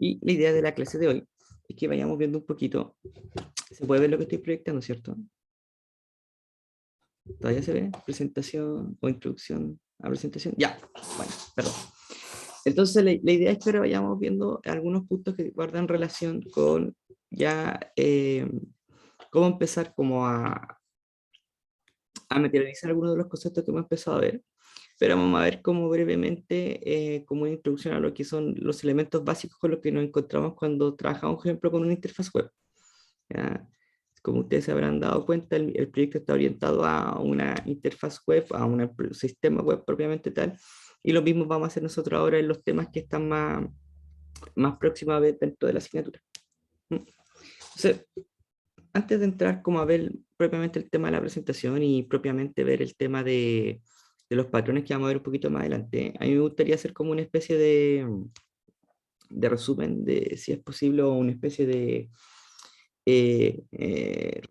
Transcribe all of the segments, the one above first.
Y la idea de la clase de hoy es que vayamos viendo un poquito, se puede ver lo que estoy proyectando, ¿cierto? ¿Todavía se ve? Presentación o introducción a presentación. Ya, bueno, perdón. Entonces la idea es que ahora vayamos viendo algunos puntos que guardan relación con ya cómo empezar como a materializar algunos de los conceptos que hemos empezado a ver, pero vamos a ver como brevemente, como una introducción a lo que son los elementos básicos con los que nos encontramos cuando trabajamos, por ejemplo, con una interfaz web. ¿Ya? Como ustedes se habrán dado cuenta, el proyecto está orientado a una interfaz web, a un sistema web propiamente tal, y lo mismo vamos a hacer nosotros ahora en los temas que están más próximos a ver dentro de la asignatura. Entonces, antes de entrar como a ver propiamente el tema de la presentación y propiamente ver el tema de los patrones que vamos a ver un poquito más adelante, a mí me gustaría hacer como una especie de resumen de, si es posible, o una especie de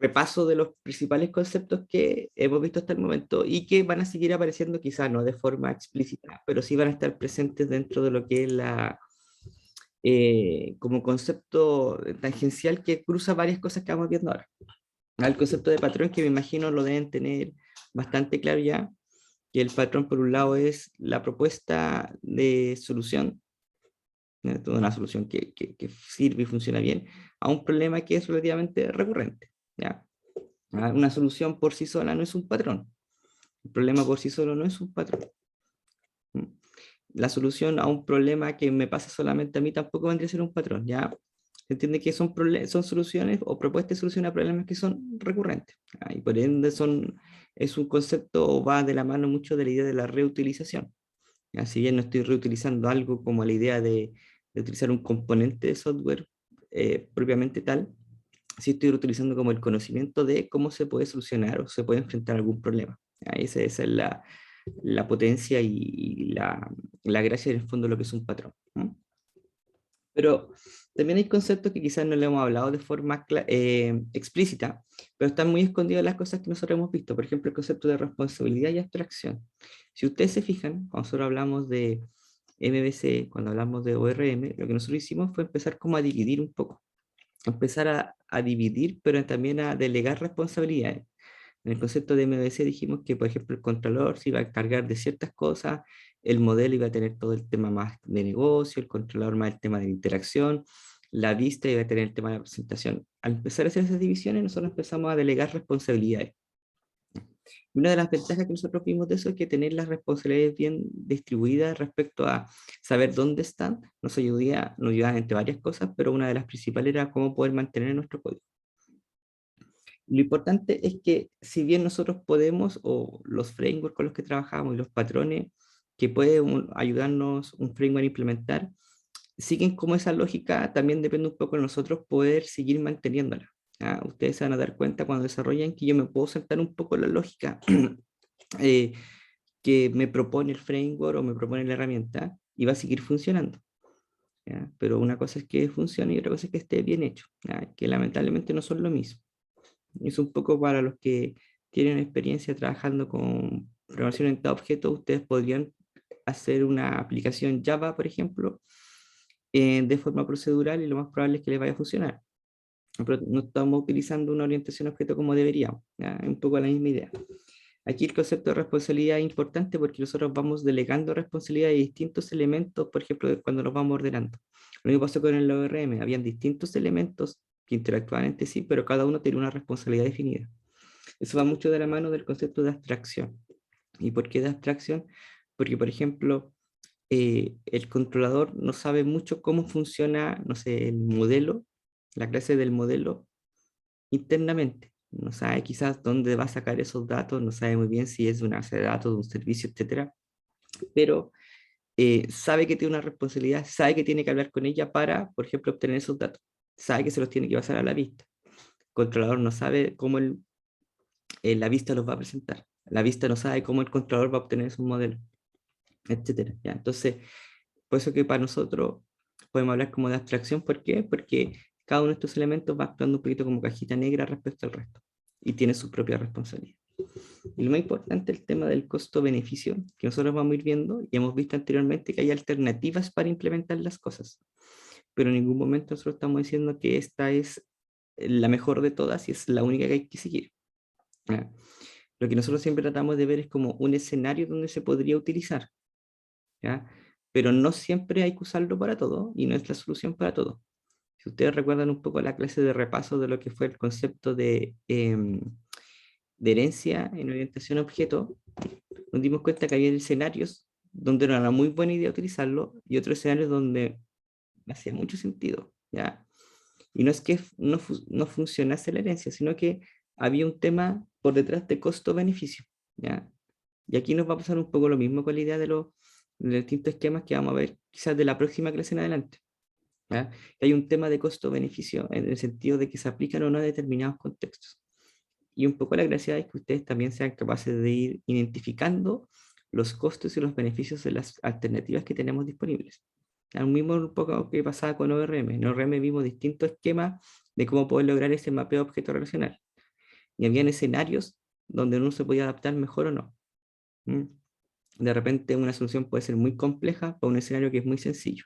repaso de los principales conceptos que hemos visto hasta el momento y que van a seguir apareciendo quizás no de forma explícita, pero sí van a estar presentes dentro de lo que es como concepto tangencial que cruza varias cosas que vamos viendo ahora. Al concepto de patrón que me imagino lo deben tener bastante claro ya, que el patrón por un lado es la propuesta de solución, toda una solución que sirve y funciona bien a un problema que es relativamente recurrente. ¿Ya? Una solución por sí sola no es un patrón. El problema por sí solo no es un patrón. La solución a un problema que me pasa solamente a mí tampoco vendría a ser un patrón. ¿Ya? Se entiende que son soluciones o propuestas de solución a problemas que son recurrentes. Y por ende es un concepto o va de la mano mucho de la idea de la reutilización. ¿Ya? Si bien no estoy reutilizando algo como la idea de utilizar un componente de software propiamente tal, sí estoy utilizando como el conocimiento de cómo se puede solucionar o se puede enfrentar algún problema. Esa es la potencia y la gracia en el fondo de lo que es un patrón. ¿No? Pero también hay conceptos que quizás no le hemos hablado de forma explícita, pero están muy escondidos en las cosas que nosotros hemos visto. Por ejemplo, el concepto de responsabilidad y abstracción. Si ustedes se fijan, cuando nosotros hablamos de MVC, cuando hablamos de ORM, lo que nosotros hicimos fue empezar como a dividir un poco. Empezar a dividir, pero también a delegar responsabilidades. En el concepto de MVC dijimos que, por ejemplo, el controlador se iba a encargar de ciertas cosas, el modelo iba a tener todo el tema más de negocio, el controlador más el tema de interacción, la vista iba a tener el tema de la presentación. Al empezar a hacer esas divisiones, nosotros empezamos a delegar responsabilidades. Y una de las ventajas que nosotros vimos de eso es que tener las responsabilidades bien distribuidas respecto a saber dónde están nos ayudaba entre varias cosas, pero una de las principales era cómo poder mantener nuestro código. Lo importante es que si bien nosotros podemos, o los frameworks con los que trabajamos y los patrones que puede ayudarnos un framework a implementar, siguen como esa lógica, también depende un poco de nosotros poder seguir manteniéndola. ¿Ah? Ustedes se van a dar cuenta cuando desarrollan que yo me puedo saltar un poco la lógica eh, que me propone el framework o me propone la herramienta y va a seguir funcionando. ¿Ya? Pero una cosa es que funcione y otra cosa es que esté bien hecho, ¿ya? Que lamentablemente no son lo mismo. Es un poco para los que tienen experiencia trabajando con programación orientada a objetos, ustedes podrían hacer una aplicación Java, por ejemplo, de forma procedural y lo más probable es que les vaya a funcionar. Pero no estamos utilizando una orientación a objeto como deberíamos. ¿Ya? Es un poco la misma idea. Aquí el concepto de responsabilidad es importante porque nosotros vamos delegando responsabilidad de distintos elementos, por ejemplo, cuando nos vamos ordenando. Lo mismo pasó con el ORM, habían distintos elementos que interactuaban entre sí, pero cada uno tenía una responsabilidad definida. Eso va mucho de la mano del concepto de abstracción. ¿Y por qué de abstracción? Porque, por ejemplo, el controlador no sabe mucho cómo funciona, no sé, el modelo, la clase del modelo internamente. No sabe quizás dónde va a sacar esos datos, no sabe muy bien si es una base de datos, de un servicio, etcétera, pero sabe que tiene una responsabilidad, sabe que tiene que hablar con ella para, por ejemplo, obtener esos datos, sabe que se los tiene que pasar a la vista. El controlador no sabe cómo la vista los va a presentar, la vista no sabe cómo el controlador va a obtener esos modelos, etcétera. ¿Ya? Entonces, por eso que para nosotros podemos hablar como de abstracción, ¿por qué? Porque cada uno de estos elementos va actuando un poquito como cajita negra respecto al resto y tiene su propia responsabilidad. Y lo más importante es el tema del costo-beneficio, que nosotros vamos a ir viendo y hemos visto anteriormente que hay alternativas para implementar las cosas. pero en ningún momento nosotros estamos diciendo que esta es la mejor de todas y es la única que hay que seguir. ¿Ya? Lo que nosotros siempre tratamos de ver es como un escenario donde se podría utilizar, ¿ya? Pero no siempre hay que usarlo para todo y no es la solución para todo. Si ustedes recuerdan un poco la clase de repaso de lo que fue el concepto de herencia en orientación a objeto, nos dimos cuenta que había escenarios donde no era muy buena idea utilizarlo y otros escenarios donde hacía mucho sentido, ¿ya? Y no es que no funcionase la herencia, sino que había un tema por detrás de costo-beneficio, ¿ya? Y aquí nos va a pasar un poco lo mismo con la idea de los distintos esquemas que vamos a ver quizás de la próxima clase en adelante, ¿ya? Hay un tema de costo-beneficio en el sentido de que se aplican o no a determinados contextos. Y un poco la gracia es que ustedes también sean capaces de ir identificando los costos y los beneficios de las alternativas que tenemos disponibles. Lo mismo un poco que pasaba con ORM. En ORM vimos distintos esquemas de cómo poder lograr ese mapeo objeto relacional. Y habían escenarios donde uno se podía adaptar mejor o no. ¿Mm? De repente una solución puede ser muy compleja para un escenario que es muy sencillo,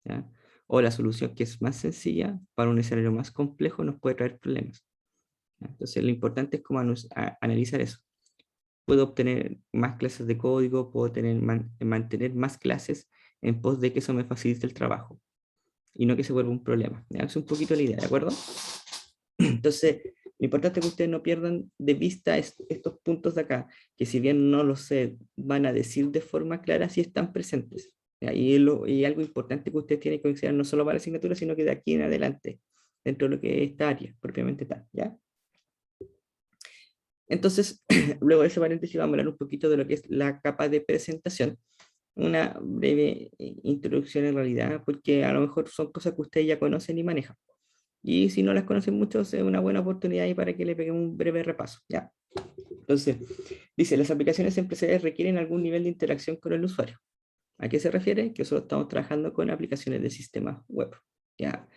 ¿ya? O la solución que es más sencilla para un escenario más complejo nos puede traer problemas. Entonces lo importante es cómo analizar eso. Puedo obtener más clases de código, puedo mantener más clases en pos de que eso me facilite el trabajo y no que se vuelva un problema. ¿Ya? Es un poquito la idea, ¿de acuerdo? Entonces, lo importante es que ustedes no pierdan de vista estos puntos de acá, que si bien no lo sé, van a decir de forma clara si están presentes. ¿Ya? Y algo importante que ustedes tienen que considerar no solo para la asignatura, sino que de aquí en adelante, dentro de lo que es esta área, propiamente tal, ¿ya? Entonces, luego de ese paréntesis vamos a hablar un poquito de lo que es la capa de presentación. Una breve introducción en realidad, porque a lo mejor son cosas que ustedes ya conocen y manejan. Y si no las conocen mucho, es una buena oportunidad ahí para que le peguemos un breve repaso. ¿Ya? Entonces, dice, las aplicaciones empresariales requieren algún nivel de interacción con el usuario. ¿A qué se refiere? Que nosotros estamos trabajando con aplicaciones de sistemas web. ¿Ya?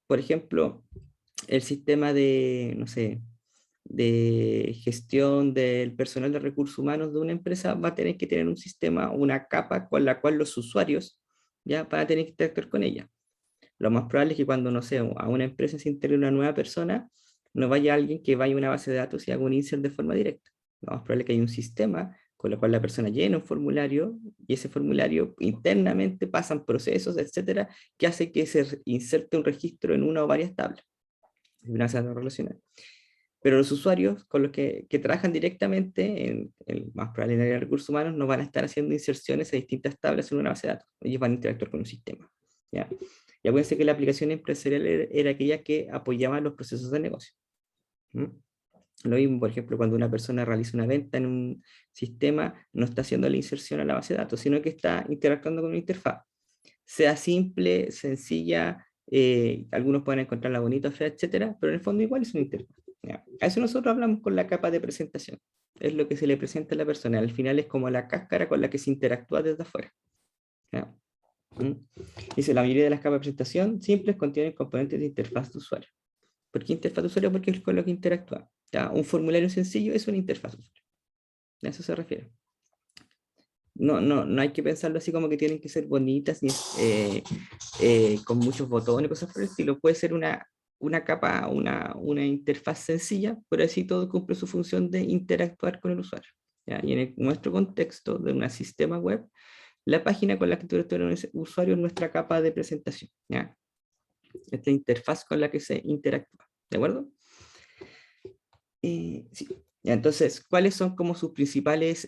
Por ejemplo, el sistema de, no sé, de gestión del personal de recursos humanos de una empresa va a tener que tener un sistema, una capa con la cual los usuarios ya van a tener que interactuar con ella. Lo más probable es que cuando, no sé, a una empresa se integre una nueva persona, no vaya alguien que vaya a una base de datos y haga un insert de forma directa. Lo más probable es que haya un sistema con el cual la persona llena un formulario y ese formulario internamente pasan procesos, etcétera, que hace que se inserte un registro en una o varias tablas de una base de datos relacional. Pero los usuarios con los que trabajan directamente, más probable en el área de recursos humanos, no van a estar haciendo inserciones a distintas tablas en una base de datos. Ellos van a interactuar con un sistema. ¿Ya? Y acuérdense que la aplicación empresarial era aquella que apoyaba los procesos de negocio. ¿Mm? Lo mismo, por ejemplo, cuando una persona realiza una venta en un sistema, no está haciendo la inserción a la base de datos, sino que está interactuando con una interfaz. Sea simple, sencilla, algunos pueden encontrarla bonita, fea, etcétera, pero en el fondo igual es una interfaz. ¿Ya? A eso nosotros hablamos con la capa de presentación. Es lo que se le presenta a la persona. Al final es como la cáscara con la que se interactúa desde afuera. ¿Ya? ¿Mm? Dice, la mayoría de las capas de presentación simples contienen componentes de interfaz de usuario. ¿Por qué interfaz de usuario? Porque es con lo que interactúa. ¿Ya? Un formulario sencillo es una interfaz de usuario. A eso se refiere. No hay que pensarlo así como que tienen que ser bonitas ni con muchos botones, cosas por el estilo. Puede ser una capa, una interfaz sencilla, pero así todo cumple su función de interactuar con el usuario. ¿Ya? Y en nuestro contexto de un sistema web, la página con la que interactúa el usuario es nuestra capa de presentación. ¿Ya? Esta interfaz con la que se interactúa. ¿De acuerdo? Sí. Ya, entonces, ¿cuáles son como sus principales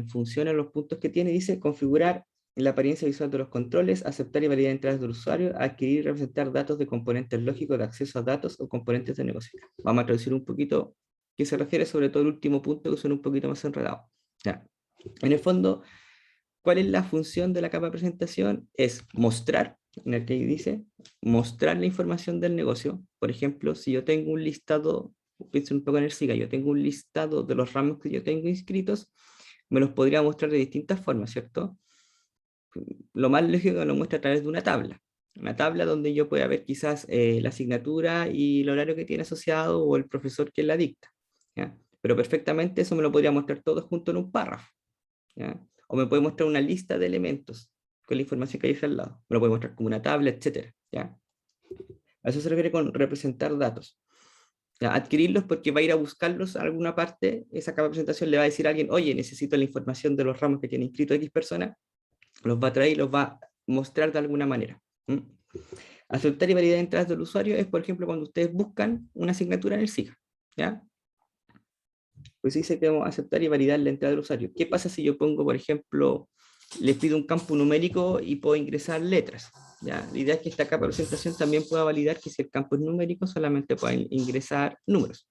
funciones, los puntos que tiene? Dice, configurar la apariencia visual de los controles, aceptar y validar entradas del usuario, adquirir y representar datos de componentes lógicos de acceso a datos o componentes de negocio. Vamos a traducir un poquito qué se refiere, sobre todo el último punto, que son un poquito más enredados. Ya. En el fondo, ¿cuál es la función de la capa de presentación? Es mostrar, en el que dice, mostrar la información del negocio. Por ejemplo, si yo tengo un listado, pienso un poco en el SIGA, yo tengo un listado de los ramos que yo tengo inscritos, me los podría mostrar de distintas formas, ¿cierto? Lo más lógico es que lo muestre a través de una tabla donde yo pueda ver quizás la asignatura y el horario que tiene asociado o el profesor que la dicta, ¿ya? Pero perfectamente eso me lo podría mostrar todo junto en un párrafo, ¿ya? O me puede mostrar una lista de elementos con la información que hay al lado. Me lo puede mostrar como una tabla, etcétera, ¿ya? A eso se refiere con representar datos. ¿Ya? Adquirirlos porque va a ir a buscarlos a alguna parte, esa capa de presentación le va a decir a alguien, oye, necesito la información de los ramos que tiene inscrito X persona, los va a traer y los va a mostrar de alguna manera. ¿Mm? Aceptar y validar entradas del usuario es, por ejemplo, cuando ustedes buscan una asignatura en el SIGA, ¿ya? Pues dice que vamos a aceptar y validar la entrada del usuario. ¿Qué pasa si yo pongo, por ejemplo, le pido un campo numérico y puedo ingresar letras? ¿Ya? La idea es que esta capa de presentación también pueda validar que si el campo es numérico, solamente pueden ingresar números.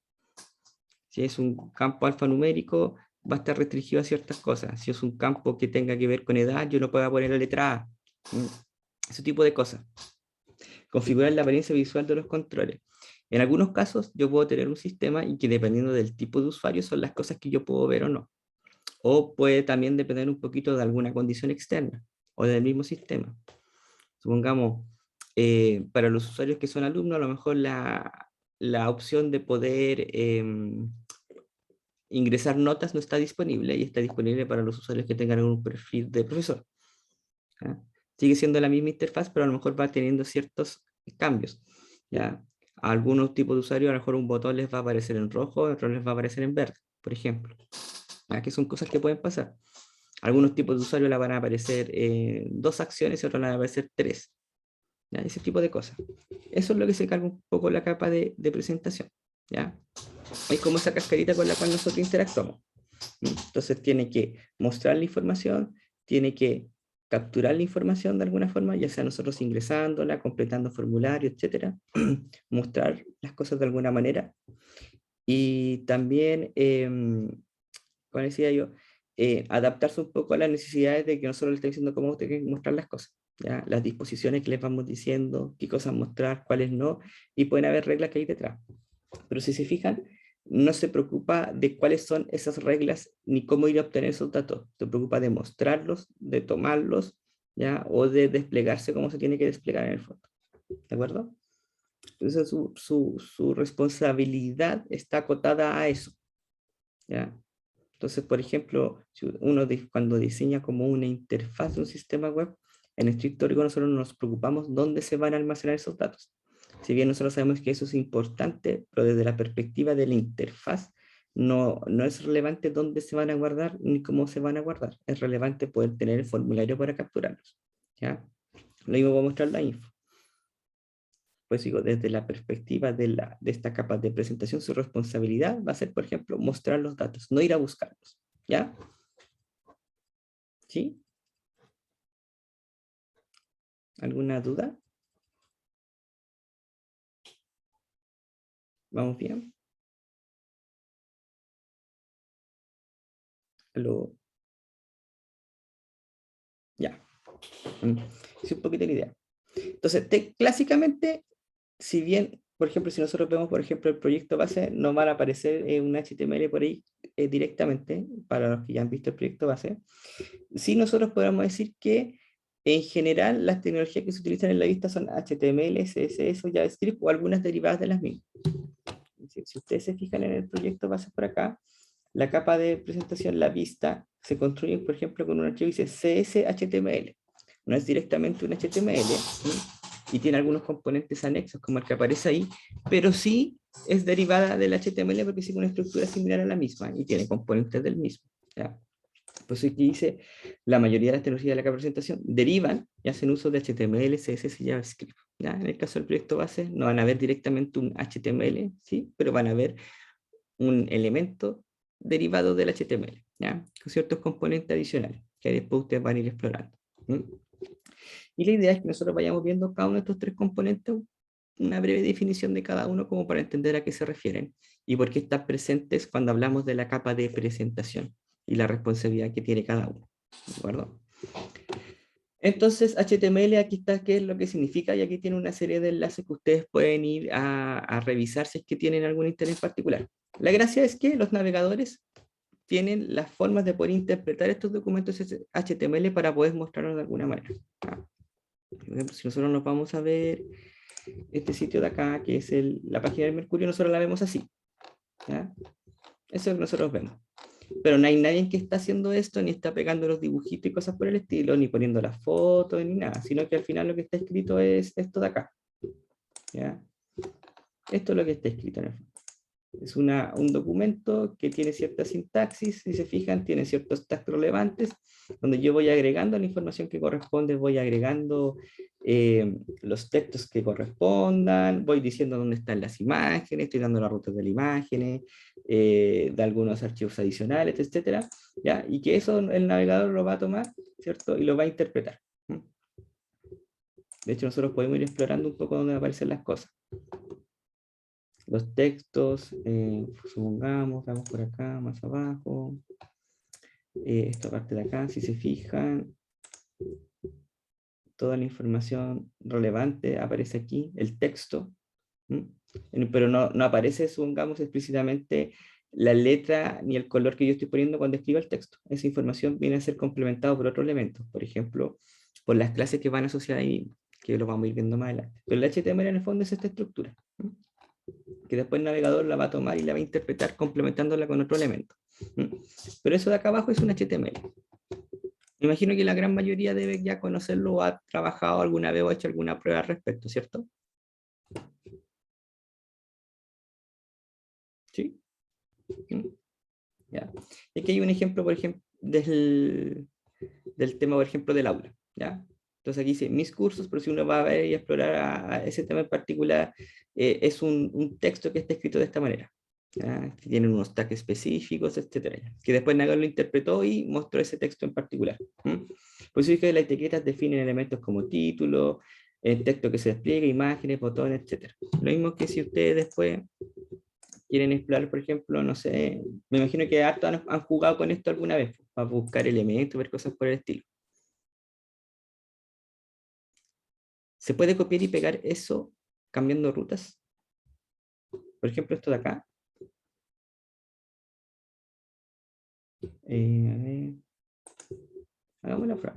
Si es un campo alfanumérico, va a estar restringido a ciertas cosas. Si es un campo que tenga que ver con edad, yo no puedo poner la letra A. Ese tipo de cosas. Configurar la apariencia visual de los controles. En algunos casos, yo puedo tener un sistema y que dependiendo del tipo de usuario son las cosas que yo puedo ver o no. O puede también depender un poquito de alguna condición externa o del mismo sistema. Supongamos, para los usuarios que son alumnos, a lo mejor la opción de poder ingresar notas no está disponible y está disponible para los usuarios que tengan un perfil de profesor. ¿Ya? Sigue siendo la misma interfaz, pero a lo mejor va teniendo ciertos cambios. ¿Ya? A algunos tipos de usuarios, a lo mejor un botón les va a aparecer en rojo, otro les va a aparecer en verde, por ejemplo. ¿Ya? Que son cosas que pueden pasar. Algunos tipos de usuarios le van a aparecer 2 acciones y otros le van a aparecer 3. ¿Ya? Ese tipo de cosas. Eso es lo que se carga un poco la capa de presentación. ¿Ya? Es como esa cascarita con la cual nosotros interactuamos. Entonces tiene que mostrar la información, tiene que capturar la información de alguna forma, ya sea nosotros ingresándola, completando formularios, etcétera, mostrar las cosas de alguna manera. Y también, como decía yo, adaptarse un poco a las necesidades de que nosotros le estemos diciendo cómo tienen que mostrar las cosas. ¿Ya? Las disposiciones que les vamos diciendo, qué cosas mostrar, cuáles no, y pueden haber reglas que hay detrás. Pero si se fijan, no se preocupa de cuáles son esas reglas ni cómo ir a obtener esos datos. Se preocupa de mostrarlos, de tomarlos, ¿ya? O de desplegarse como se tiene que desplegar en el fondo. ¿De acuerdo? Entonces su responsabilidad está acotada a eso. ¿Ya? Entonces, por ejemplo, si uno cuando diseña como una interfaz de un sistema web, en estricto rigor nosotros nos preocupamos dónde se van a almacenar esos datos. Si bien nosotros sabemos que eso es importante, pero desde la perspectiva de la interfaz, no es relevante dónde se van a guardar ni cómo se van a guardar. Es relevante poder tener el formulario para capturarlos. ¿Ya? Lo mismo voy a mostrar la info. Pues digo, desde la perspectiva de esta capa de presentación, su responsabilidad va a ser, por ejemplo, mostrar los datos, no ir a buscarlos. ¿Ya? ¿Sí? ¿Alguna duda? ¿Vamos bien? ¿Aló? Ya. Es un poquito la idea. Entonces, clásicamente, si bien, por ejemplo, si nosotros vemos, por ejemplo, el proyecto base, no van a aparecer un HTML por ahí directamente, para los que ya han visto el proyecto base. Sí, nosotros podemos decir que en general las tecnologías que se utilizan en la vista son HTML, CSS o JavaScript o algunas derivadas de las mismas. Si ustedes se fijan en el proyecto base por acá, la capa de presentación, la vista, se construye, por ejemplo, con un archivo que dice CSHTML. No es directamente un HTML, ¿sí? Y tiene algunos componentes anexos, como el que aparece ahí, pero sí es derivada del HTML porque sigue una estructura similar a la misma y tiene componentes del mismo. ¿Ya? Pues aquí dice, la mayoría de las tecnologías de la capa de presentación derivan y hacen uso de HTML, CSS y JavaScript. ¿Ya? En el caso del proyecto base, no van a ver directamente un HTML, ¿sí? Pero van a ver un elemento derivado del HTML, ¿ya? Con ciertos componentes adicionales que después ustedes van a ir explorando. ¿Mm? Y la idea es que nosotros vayamos viendo cada uno de estos 3 componentes, una breve definición de cada uno como para entender a qué se refieren y por qué están presentes cuando hablamos de la capa de presentación y la responsabilidad que tiene cada uno. ¿De acuerdo? Entonces, HTML, aquí está qué es lo que significa y aquí tiene una serie de enlaces que ustedes pueden ir a revisar si es que tienen algún interés particular. La gracia es que los navegadores tienen las formas de poder interpretar estos documentos HTML para poder mostrarlos de alguna manera. Por ejemplo, si nosotros nos vamos a ver este sitio de acá, que es la página del Mercurio, nosotros la vemos así. ¿Ya? Eso es lo que nosotros vemos. Pero no hay nadie que está haciendo esto, ni está pegando los dibujitos y cosas por el estilo, ni poniendo las fotos, ni nada, sino que al final lo que está escrito es esto de acá. ¿Ya? Esto es lo que está escrito en el fondo. Es un documento que tiene cierta sintaxis, si se fijan, tiene ciertos tags relevantes, donde yo voy agregando la información que corresponde, voy agregando los textos que correspondan, voy diciendo dónde están las imágenes, estoy dando las rutas de las imágenes, de algunos archivos adicionales, etcétera, ¿ya? Y que eso el navegador lo va a tomar, ¿cierto? Y lo va a interpretar. De hecho, nosotros podemos ir explorando un poco dónde aparecen las cosas. Los textos, supongamos, vamos por acá, más abajo, esta parte de acá, si se fijan, toda la información relevante aparece aquí, el texto, pero no aparece, supongamos, explícitamente la letra ni el color que yo estoy poniendo cuando escribo el texto. Esa información viene a ser complementada por otros elementos, por ejemplo, por las clases que van asociadas ahí, que lo vamos a ir viendo más adelante. Pero el HTML en el fondo es esta estructura, que después el navegador la va a tomar y la va a interpretar complementándola con otro elemento. Pero eso de acá abajo es un HTML. Me imagino que la gran mayoría debe ya conocerlo o ha trabajado alguna vez o ha hecho alguna prueba al respecto, ¿cierto? ¿Sí? ¿Ya? Y aquí hay un ejemplo, por ejemplo, del tema, por ejemplo, del aula, ¿ya? Entonces aquí dice mis cursos, pero si uno va a ver y explorar a ese tema en particular, es un texto que está escrito de esta manera, ¿ya? Que tienen unos tags específicos, etcétera, ¿ya? Que después Nagar lo interpretó y mostró ese texto en particular. Por eso es que las etiquetas definen elementos como título, el texto que se despliega, imágenes, botones, etcétera. Lo mismo que si ustedes después quieren explorar, por ejemplo, no sé, me imagino que harto han jugado con esto alguna vez, para buscar elementos, ver cosas por el estilo. ¿Se puede copiar y pegar eso cambiando rutas? Por ejemplo, esto de acá. A ver, hagamos una prueba.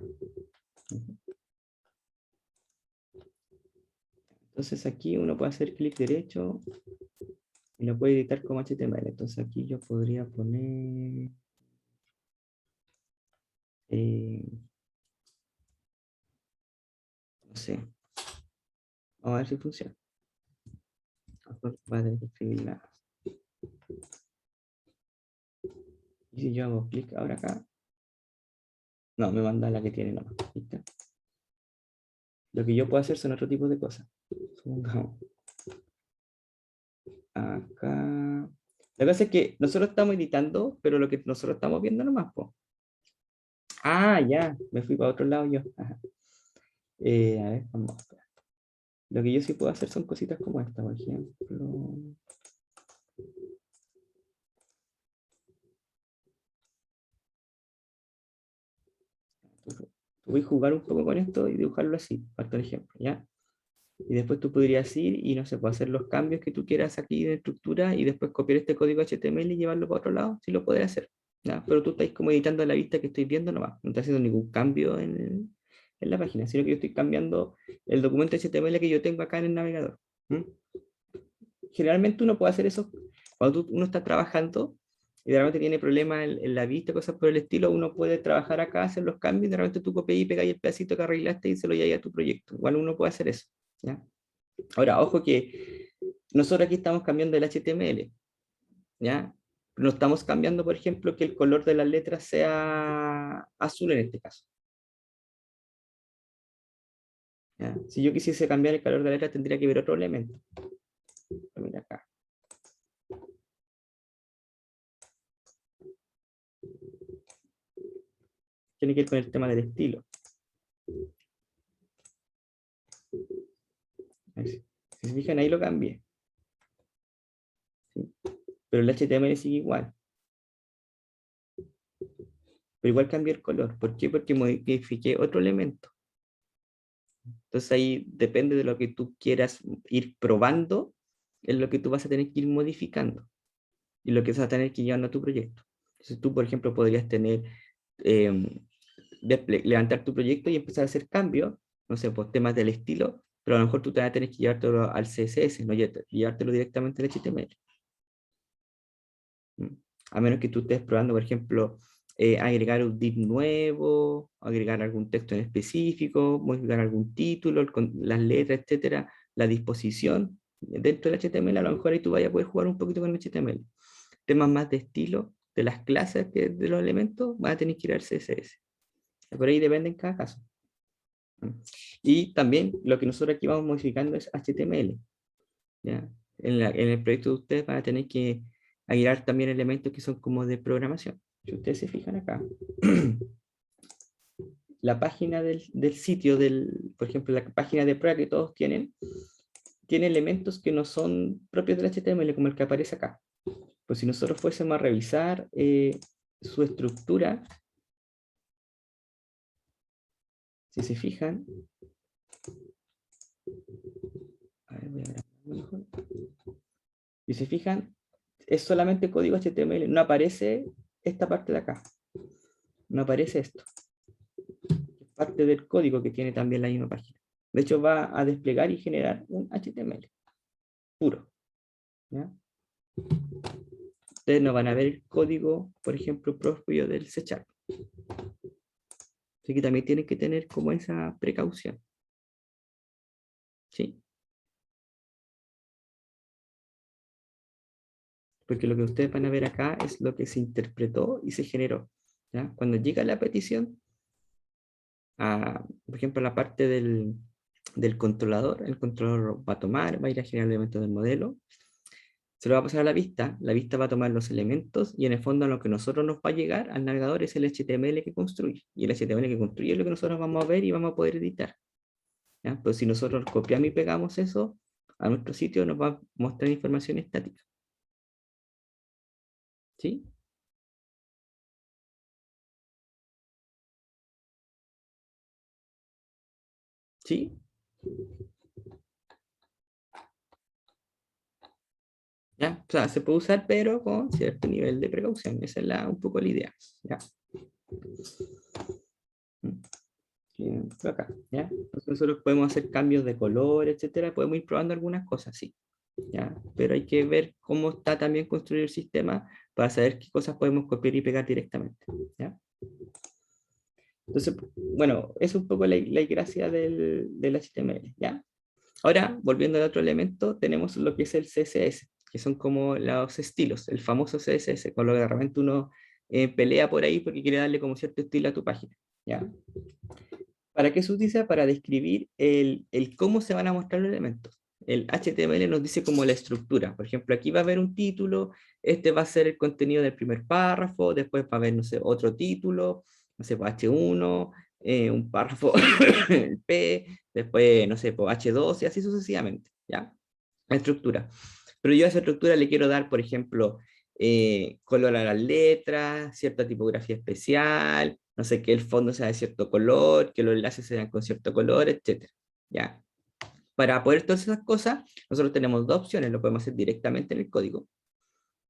Entonces aquí uno puede hacer clic derecho y lo puede editar como HTML. Entonces aquí yo podría poner... no sé. Vamos a ver si funciona. Va a tener que escribir nada. Y si yo hago clic ahora acá, no, me manda la que tiene nomás. ¿Viste? Lo que yo puedo hacer son otro tipo de cosas. Supongamos, acá. La cosa es que nosotros estamos editando, pero lo que nosotros estamos viendo nomás, po. Ah, ya, me fui para otro lado yo. Ajá. A ver, vamos. Lo que yo sí puedo hacer son cositas como esta, por ejemplo. Voy a jugar un poco con esto y dibujarlo así, por ejemplo, ¿ya? Y después tú podrías ir y no sé, puedes hacer los cambios que tú quieras aquí de estructura y después copiar este código HTML y llevarlo para otro lado, sí lo puedes hacer, ¿ya? Pero tú estás como editando la vista que estoy viendo nomás, no estás haciendo ningún cambio en la página, sino que yo estoy cambiando el documento HTML que yo tengo acá en el navegador. ¿Mm? Generalmente uno puede hacer eso cuando uno está trabajando y de repente tiene problemas en la vista, cosas por el estilo, uno puede trabajar acá, hacer los cambios, y de repente tú copias y pegas el pedacito que arreglaste y se lo llevas a tu proyecto. Igual uno puede hacer eso, ¿ya? Ahora, ojo que nosotros aquí estamos cambiando el HTML, ¿ya? No estamos cambiando, por ejemplo, que el color de las letras sea azul en este caso, ¿ya? Si yo quisiese cambiar el color de la letra, tendría que ver otro elemento. Mira acá. Tiene que ver con el tema del estilo. Si se fijan, ahí lo cambié, ¿sí? Pero el HTML sigue igual. Pero igual cambié el color. ¿Por qué? Porque modifiqué otro elemento. Entonces ahí depende de lo que tú quieras ir probando, es lo que tú vas a tener que ir modificando y lo que vas a tener que llevar a tu proyecto. Entonces tú, por ejemplo, podrías tener, levantar tu proyecto y empezar a hacer cambios, no sé, pues temas del estilo, pero a lo mejor tú te vas a tener que llevártelo al CSS, no llevártelo directamente al HTML. a menos que tú estés probando, por ejemplo, agregar un div nuevo, agregar algún texto en específico, modificar algún título, las letras, etcétera, la disposición dentro del HTML. A lo mejor ahí tú vayas a poder jugar un poquito con el HTML. Temas más de estilo, de las clases de los elementos, van a tener que ir al CSS. Por ahí depende en cada caso. Y también lo que nosotros aquí vamos modificando es HTML. ¿Ya? En el proyecto de ustedes van a tener que agregar también elementos que son como de programación. Si ustedes se fijan acá, la página del sitio, por ejemplo, la página de prueba que todos tienen, tiene elementos que no son propios del HTML, como el que aparece acá. Pues si nosotros fuésemos a revisar su estructura, si se fijan, a ver, voy a grabarlo mejor. Si se fijan, es solamente código HTML, no aparece esta parte de acá, no aparece esto, es parte del código que tiene también la misma página. De hecho, va a desplegar y generar un HTML puro. ¿Ya? Ustedes no van a ver el código, por ejemplo, propio del C#. Así que también tienen que tener como esa precaución. ¿Sí? Porque lo que ustedes van a ver acá es lo que se interpretó y se generó. ¿Ya? Cuando llega la petición, por ejemplo, la parte del controlador, el controlador va a tomar, va a ir a generar elementos del modelo, se lo va a pasar a la vista va a tomar los elementos y en el fondo a lo que nosotros nos va a llegar al navegador es el HTML que construye. Y el HTML que construye es lo que nosotros vamos a ver y vamos a poder editar. ¿Ya? Pues si nosotros copiamos y pegamos eso a nuestro sitio nos va a mostrar información estática. ¿Sí? ¿Sí? ¿Ya? O sea, se puede usar, pero con cierto nivel de precaución. Esa es un poco la idea. ¿Ya? Por acá, ¿ya? Entonces nosotros podemos hacer cambios de color, etcétera. Podemos ir probando algunas cosas, sí. ¿Ya? Pero hay que ver cómo está también construido el sistema para saber qué cosas podemos copiar y pegar directamente. ¿Ya? Entonces, bueno, es un poco la gracia del HTML. ¿Ya? Ahora, volviendo al otro elemento, tenemos lo que es el CSS, que son como los estilos, el famoso CSS, con lo que de repente uno pelea por ahí porque quiere darle como cierto estilo a tu página. ¿Ya? ¿Para qué se utiliza? Para describir el cómo se van a mostrar los elementos. El HTML nos dice como la estructura. Por ejemplo, aquí va a haber un título, este va a ser el contenido del primer párrafo, después va a haber, no sé, otro título, no sé, pues H1, un párrafo P, después, no sé, pues H2 y así sucesivamente, ¿ya? La estructura. Pero yo a esa estructura le quiero dar, por ejemplo, color a las letras, cierta tipografía especial, no sé, que el fondo sea de cierto color, que los enlaces sean con cierto color, etcétera. ¿Ya? Para poder todas esas cosas, nosotros tenemos dos opciones, lo podemos hacer directamente en el código.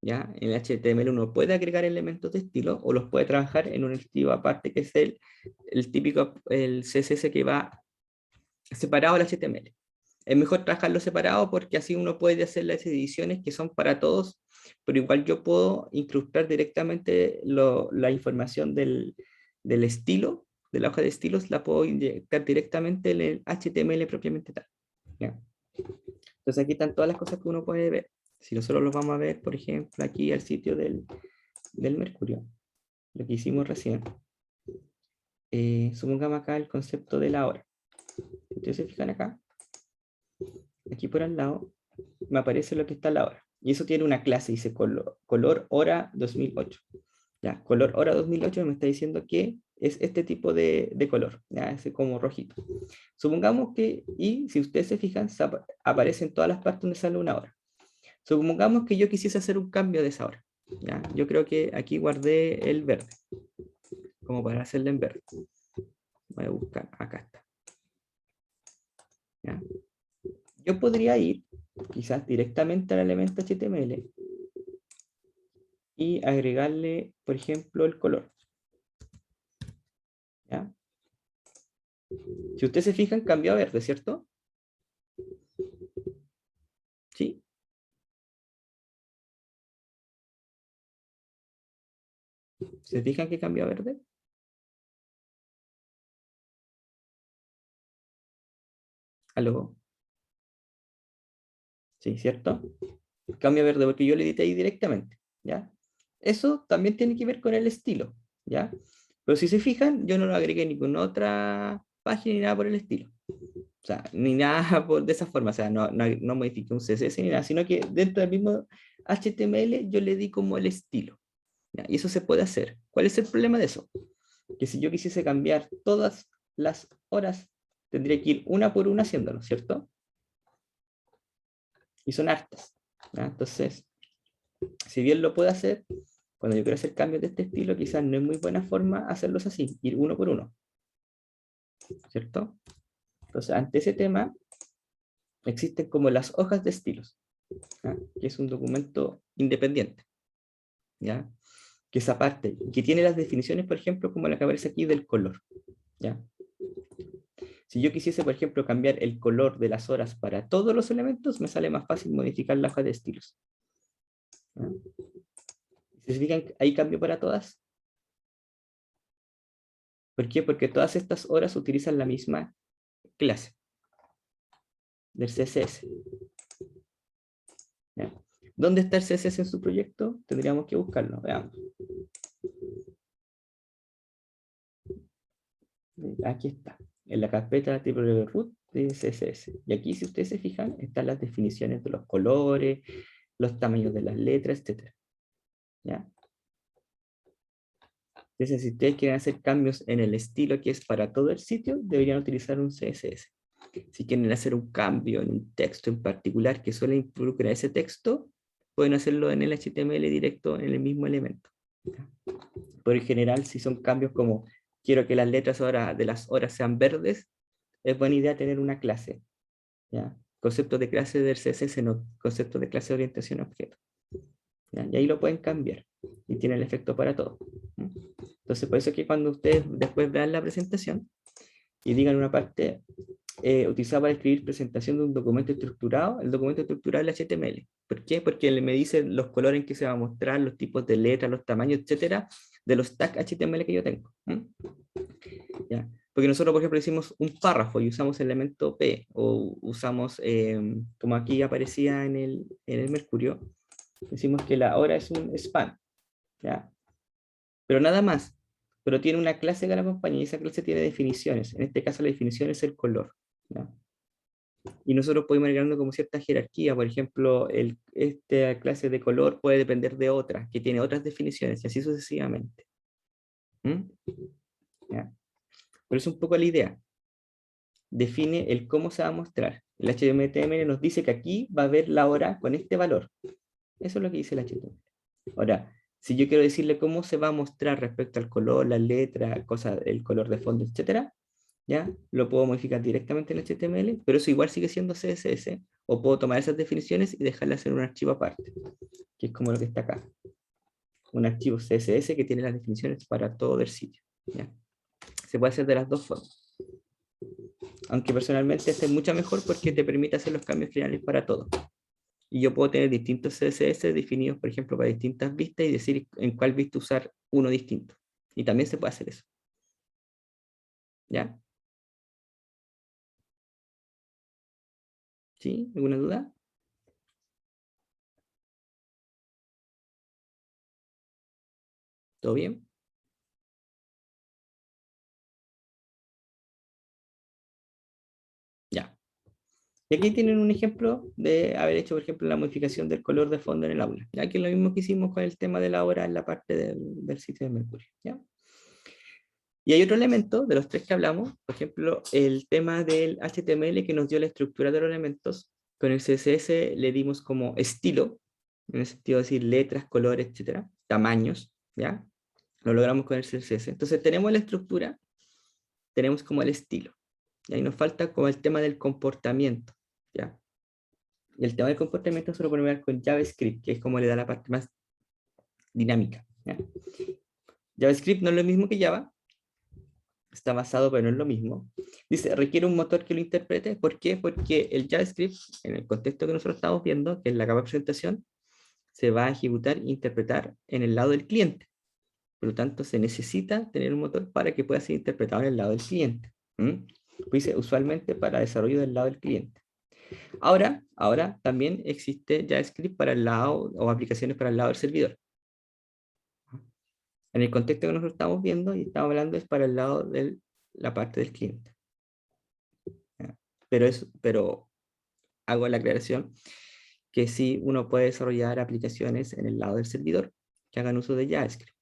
¿Ya? En el HTML uno puede agregar elementos de estilo o los puede trabajar en un estilo aparte, que es el típico, el CSS que va separado del HTML. Es mejor trabajarlo separado porque así uno puede hacer las ediciones que son para todos, pero igual yo puedo incrustar directamente la información del estilo, de la hoja de estilos, la puedo inyectar directamente en el HTML propiamente tal. ¿Ya? Entonces aquí están todas las cosas que uno puede ver. Si nosotros los vamos a ver, por ejemplo, aquí al sitio del Mercurio, lo que hicimos recién, supongamos acá el concepto de la hora. Si ustedes se fijan acá, aquí por al lado, me aparece lo que está a la hora. Y eso tiene una clase, dice color hora 2008. Ya, color hora 2008 me está diciendo que es este tipo de color, ya, ese como rojito. Supongamos que, y si ustedes se fijan, aparece en todas las partes donde sale una hora. Supongamos que yo quisiese hacer un cambio de esa hora. ¿Ya? Yo creo que aquí guardé el verde, como para hacerle en verde. Voy a buscar, acá está. ¿Ya? Yo podría ir quizás directamente al elemento HTML y agregarle, por ejemplo, el color. ¿Ya? Si ustedes se fijan, cambió a verde, ¿cierto? Sí. ¿Se fijan que cambia a verde? ¿Aló? Sí, ¿cierto? Cambia a verde porque yo le edité ahí directamente, ¿ya? Eso también tiene que ver con el estilo, ¿ya? Pero si se fijan, yo no lo agregué en ninguna otra página ni nada por el estilo. O sea, ni nada de esa forma, o sea, no modifiqué un CSS ni nada, sino que dentro del mismo HTML yo le di como el estilo, ¿ya? Y eso se puede hacer. ¿Cuál es el problema de eso? Que si yo quisiese cambiar todas las horas, tendría que ir una por una haciéndolo, ¿cierto? Y son hartas, ¿ya? Entonces, si bien lo puedo hacer, cuando yo quiero hacer cambios de este estilo, quizás no es muy buena forma hacerlos así, ir uno por uno, ¿cierto? Entonces, ante ese tema, existen como las hojas de estilos, ¿ya? Que es un documento independiente, ¿ya? Que es aparte, que tiene las definiciones, por ejemplo, como la que aparece aquí del color, ¿ya? Si yo quisiese, por ejemplo, cambiar el color de las horas para todos los elementos, me sale más fácil modificar la hoja de estilos, ¿ya? ¿Se fijan? Ahí cambio para todas. ¿Por qué? Porque todas estas horas utilizan la misma clase del CSS, ¿ya? ¿Dónde está el CSS en su proyecto? Tendríamos que buscarlo. Veamos. Aquí está, en la carpeta tipo root de CSS. Y aquí, si ustedes se fijan, están las definiciones de los colores, los tamaños de las letras, etc. ¿Ya? Entonces, si ustedes quieren hacer cambios en el estilo que es para todo el sitio, deberían utilizar un CSS. Si quieren hacer un cambio en un texto en particular que suele involucrar ese texto, pueden hacerlo en el HTML directo en el mismo elemento. Por el general, si son cambios como quiero que las letras ahora de las horas sean verdes, es buena idea tener una clase, ¿ya? Conceptos de clase del CSS, no conceptos de clase de orientación a objeto, ¿ya? Y ahí lo pueden cambiar y tiene el efecto para todo, ¿no? Entonces, por eso es que cuando ustedes después vean la presentación y digan una parte, utilizaba para escribir presentación de un documento estructurado, el documento estructurado es el HTML. ¿Por qué? Porque él me dice los colores en que se va a mostrar, los tipos de letras, los tamaños, etcétera, de los tags HTML que yo tengo. ¿Ya? Porque nosotros, por ejemplo, hicimos un párrafo y usamos el elemento P, o usamos, como aquí aparecía en el Mercurio, decimos que la hora es un span, ¿ya? Pero nada más. Pero tiene una clase que la acompaña y esa clase tiene definiciones. En este caso la definición es el color, ¿ya? Y nosotros podemos ir agregando como cierta jerarquía. Por ejemplo, esta clase de color puede depender de otra, que tiene otras definiciones, y así sucesivamente. ¿Mm? ¿Ya? Pero es un poco la idea. Define el cómo se va a mostrar. El HTML nos dice que aquí va a haber la hora con este valor. Eso es lo que dice el HTML. Ahora, si yo quiero decirle cómo se va a mostrar respecto al color, la letra, cosas, el color de fondo, etcétera, ¿ya? Lo puedo modificar directamente en HTML, pero eso igual sigue siendo CSS, o puedo tomar esas definiciones y dejarlas en un archivo aparte, que es como lo que está acá. Un archivo CSS que tiene las definiciones para todo el sitio, ¿ya? Se puede hacer de las dos formas. Aunque personalmente este es mucho mejor porque te permite hacer los cambios finales para todo. Y yo puedo tener distintos CSS definidos, por ejemplo, para distintas vistas y decir en cuál vista usar uno distinto. Y también se puede hacer eso. ¿Ya? ¿Sí? ¿Alguna duda? ¿Todo bien? Ya. Y aquí tienen un ejemplo de haber hecho, por ejemplo, la modificación del color de fondo en el aula. Ya que es lo mismo que hicimos con el tema de la hora en la parte del sitio de Mercurio. ¿Ya? Y hay otro elemento de los tres que hablamos, por ejemplo, el tema del HTML que nos dio la estructura de los elementos. Con el CSS le dimos como estilo, en el sentido de decir letras, colores, etcétera, tamaños, ¿ya? Lo logramos con el CSS. Entonces tenemos la estructura, tenemos como el estilo. Y ahí nos falta como el tema del comportamiento, ¿ya? Y el tema del comportamiento se lo podemos ver con JavaScript, que es como le da la parte más dinámica, ¿ya? JavaScript no es lo mismo que Java, está basado, pero no es lo mismo. Dice, requiere un motor que lo interprete. ¿Por qué? Porque el JavaScript, en el contexto que nosotros estamos viendo, que es la capa de presentación, se va a ejecutar e interpretar en el lado del cliente. Por lo tanto, se necesita tener un motor para que pueda ser interpretado en el lado del cliente. Pues dice, usualmente para desarrollo del lado del cliente. Ahora también existe JavaScript para el lado, o aplicaciones para el lado del servidor. En el contexto que nosotros estamos viendo y estamos hablando es para el lado de la parte del cliente. ¿Ya? Pero hago la aclaración que sí uno puede desarrollar aplicaciones en el lado del servidor que hagan uso de JavaScript.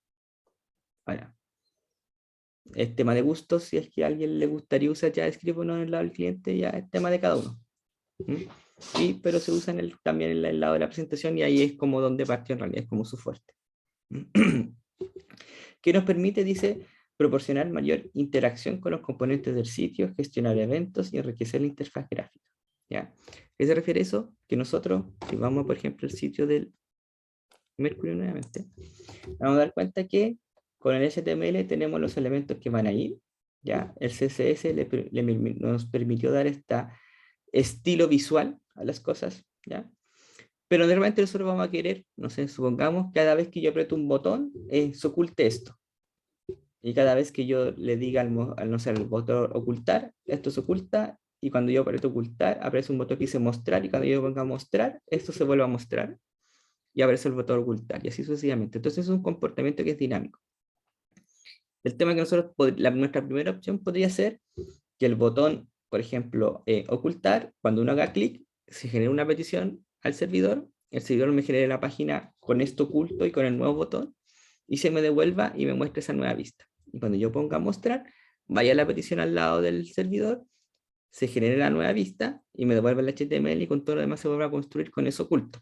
Ahora, es tema de gustos, si es que a alguien le gustaría usar JavaScript o no en el lado del cliente, ya es tema de cada uno. Sí, pero se usa también en el lado de la presentación y ahí es como donde partió en realidad, es como su fuerte. Que nos permite, dice, proporcionar mayor interacción con los componentes del sitio, gestionar eventos y enriquecer la interfaz gráfica. ¿Ya? ¿A qué se refiere eso? Que nosotros, si vamos, por ejemplo, al sitio del Mercury nuevamente, vamos a dar cuenta que con el HTML tenemos los elementos que van a ir, ¿ya? El CSS nos permitió dar este estilo visual a las cosas, ¿ya? Pero normalmente nosotros vamos a querer, no sé, supongamos cada vez que yo aprieto un botón, se oculte esto. Y cada vez que yo le diga al no sé, al botón ocultar, esto se oculta, y cuando yo aprieto ocultar, aparece un botón que dice mostrar, y cuando yo ponga mostrar, esto se vuelve a mostrar, y aparece el botón ocultar, y así sucesivamente. Entonces es un comportamiento que es dinámico. El tema que nosotros, nuestra primera opción podría ser que el botón, por ejemplo, ocultar, cuando uno haga clic, se genera una petición al servidor, el servidor me genere la página con esto oculto y con el nuevo botón, y se me devuelva y me muestre esa nueva vista. Y cuando yo ponga mostrar, vaya la petición al lado del servidor, se genere la nueva vista y me devuelve el HTML y con todo lo demás se vuelve a construir con eso oculto.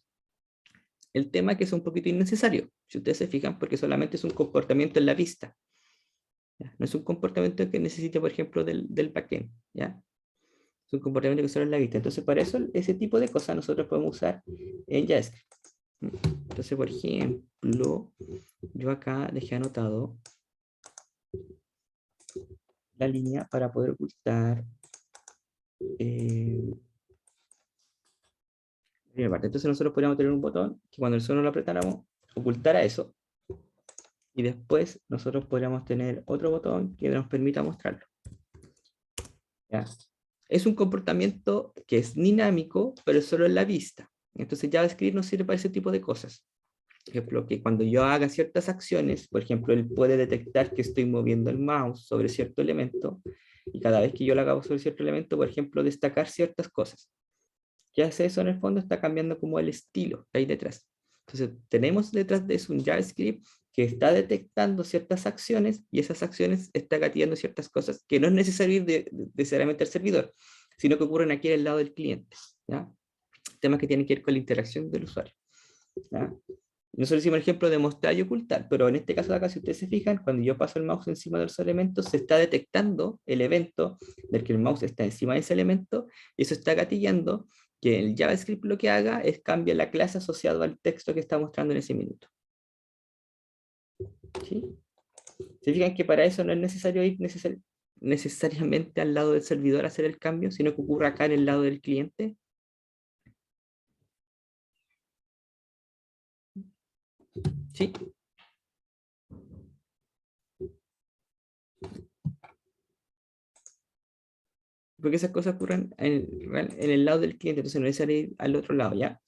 El tema es que es un poquito innecesario, si ustedes se fijan, porque solamente es un comportamiento en la vista. ¿Ya? No es un comportamiento que necesite, por ejemplo, del backend. ¿Ya? Es un comportamiento que solo es la vista. Entonces, para eso, ese tipo de cosas nosotros podemos usar en JavaScript. Entonces, por ejemplo, yo acá dejé anotado la línea para poder ocultar parte. Entonces nosotros podríamos tener un botón que cuando nosotros lo apretáramos, ocultara eso. Y después nosotros podríamos tener otro botón que nos permita mostrarlo. ¿Ya? Es un comportamiento que es dinámico, pero solo en la vista. Entonces JavaScript nos sirve para ese tipo de cosas. Por ejemplo, que cuando yo haga ciertas acciones, por ejemplo, él puede detectar que estoy moviendo el mouse sobre cierto elemento, y cada vez que yo lo hago sobre cierto elemento, por ejemplo, destacar ciertas cosas. ¿Qué hace eso en el fondo? Está cambiando como el estilo que hay detrás. Entonces, tenemos detrás de eso un JavaScript que está detectando ciertas acciones y esas acciones está gatillando ciertas cosas que no es necesario ir necesariamente al servidor, sino que ocurren aquí en el lado del cliente. ¿Ya? Temas que tienen que ver con la interacción del usuario. ¿Ya? Nosotros hicimos el ejemplo de mostrar y ocultar, pero en este caso de acá, si ustedes se fijan, cuando yo paso el mouse encima de los elementos, se está detectando el evento del que el mouse está encima de ese elemento, y eso está gatillando que el JavaScript lo que haga es cambiar la clase asociada al texto que está mostrando en ese minuto. ¿Sí? ¿Se fijan que para eso no es necesario ir necesariamente al lado del servidor a hacer el cambio, sino que ocurre acá en el lado del cliente? ¿Sí? Porque esas cosas ocurren en el lado del cliente, entonces no es necesario ir al otro lado, ¿ya?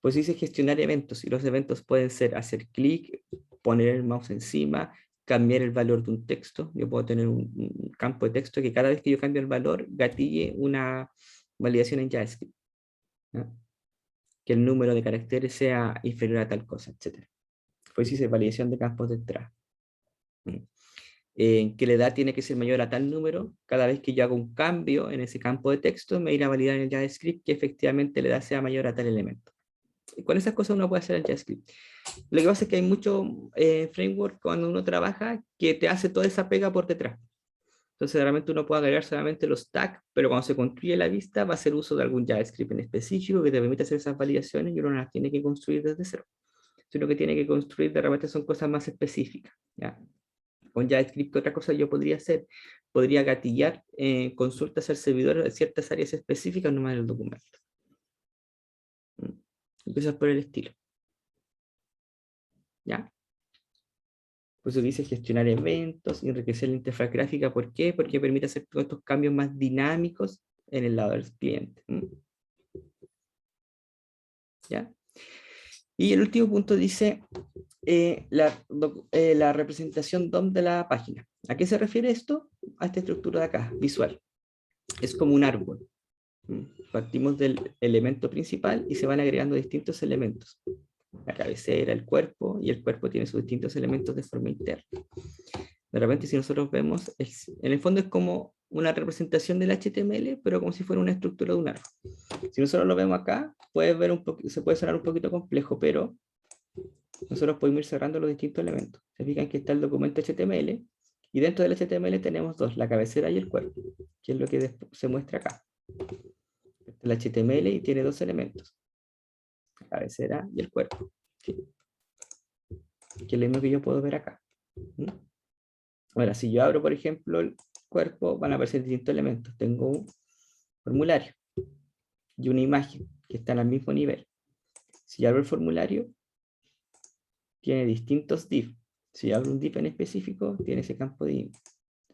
Pues dice gestionar eventos, y los eventos pueden ser hacer clic, poner el mouse encima, cambiar el valor de un texto. Yo puedo tener un campo de texto que cada vez que yo cambio el valor, gatille una validación en JavaScript, ¿no? Que el número de caracteres sea inferior a tal cosa, etc. Pues dice validación de campos de entrada. Que la edad tiene que ser mayor a tal número, cada vez que yo hago un cambio en ese campo de texto, me irá a validar en el JavaScript que efectivamente la edad sea mayor a tal elemento. Y con esas cosas uno puede hacer el JavaScript. Lo que pasa es que hay mucho framework cuando uno trabaja que te hace toda esa pega por detrás. Entonces realmente uno puede agregar solamente los tags, pero cuando se construye la vista va a hacer uso de algún JavaScript en específico que te permite hacer esas validaciones y uno no las tiene que construir desde cero. Sino que tiene que construir de repente son cosas más específicas. ¿Ya? Con JavaScript, ¿qué otra cosa yo podría hacer? Podría gatillar consultas al servidor de ciertas áreas específicas nomás del documento. Y cosas por el estilo. ¿Ya? Por eso dice gestionar eventos, enriquecer la interfaz gráfica. ¿Por qué? Porque permite hacer todos estos cambios más dinámicos en el lado del cliente. ¿Ya? Y el último punto dice la representación DOM de la página. ¿A qué se refiere esto? A esta estructura de acá, visual. Es como un árbol. Partimos del elemento principal y se van agregando distintos elementos. La cabecera, el cuerpo, y el cuerpo tiene sus distintos elementos de forma interna. De repente, si nosotros vemos, en el fondo es como una representación del HTML, pero como si fuera una estructura de un árbol. Si nosotros lo vemos acá, se puede sonar un poquito complejo, pero nosotros podemos ir cerrando los distintos elementos. Se fijan que está el documento HTML, y dentro del HTML tenemos dos, la cabecera y el cuerpo, que es lo que se muestra acá. El HTML y tiene dos elementos, la cabecera y el cuerpo, ¿sí? Que es lo mismo que yo puedo ver acá. Ahora, si yo abro, por ejemplo, el cuerpo, van a aparecer distintos elementos. Tengo un formulario y una imagen que están al mismo nivel. Si abro el formulario, tiene distintos div. Si abro un div en específico, tiene ese campo de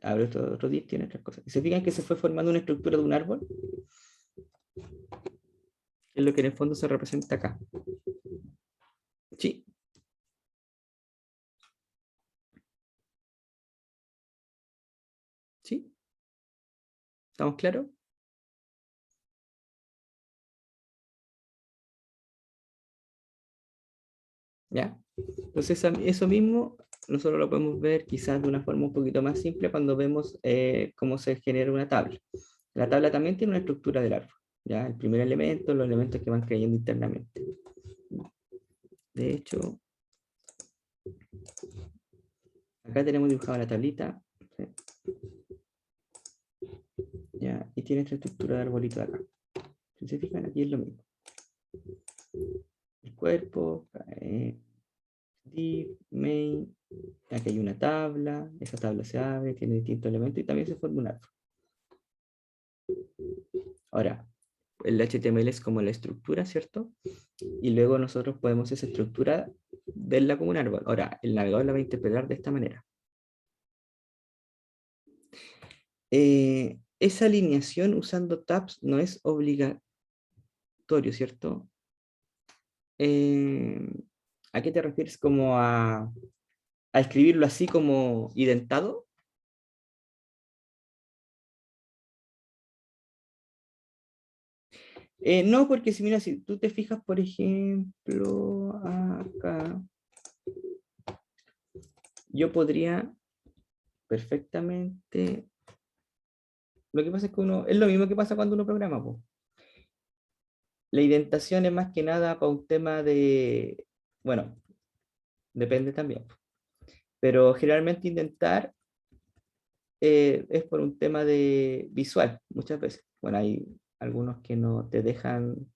abro otro div, tiene otras cosas. ¿Y se fijan que se fue formando una estructura de un árbol? Es lo que en el fondo se representa acá. ¿Sí? ¿Sí? ¿Estamos claros? ¿Ya? Entonces, eso mismo nosotros lo podemos ver quizás de una forma un poquito más simple cuando vemos cómo se genera una tabla. La tabla también tiene una estructura del árbol. ¿Ya? El primer elemento, los elementos que van creyendo internamente. De hecho, acá tenemos dibujada la tablita. ¿Sí? ¿Ya? Y tiene esta estructura de arbolito de acá. Si se fijan, aquí es lo mismo. El cuerpo, div, main, aquí hay una tabla, esa tabla se abre, tiene distintos elementos y también se forma un árbol. Ahora, el HTML es como la estructura, ¿cierto? Y luego nosotros podemos esa estructura verla como un árbol. Ahora, el navegador la va a interpretar de esta manera. Esa alineación usando tabs no es obligatorio, ¿cierto? ¿A qué te refieres? ¿Como a escribirlo así como identado? No, porque si mira, si tú te fijas, por ejemplo, acá, yo podría perfectamente. Lo que pasa es que es lo mismo que pasa cuando uno programa, po. La indentación es más que nada para un tema de, bueno, depende también, pero generalmente intentar es por un tema de visual, muchas veces. Bueno, hay algunos que no te dejan.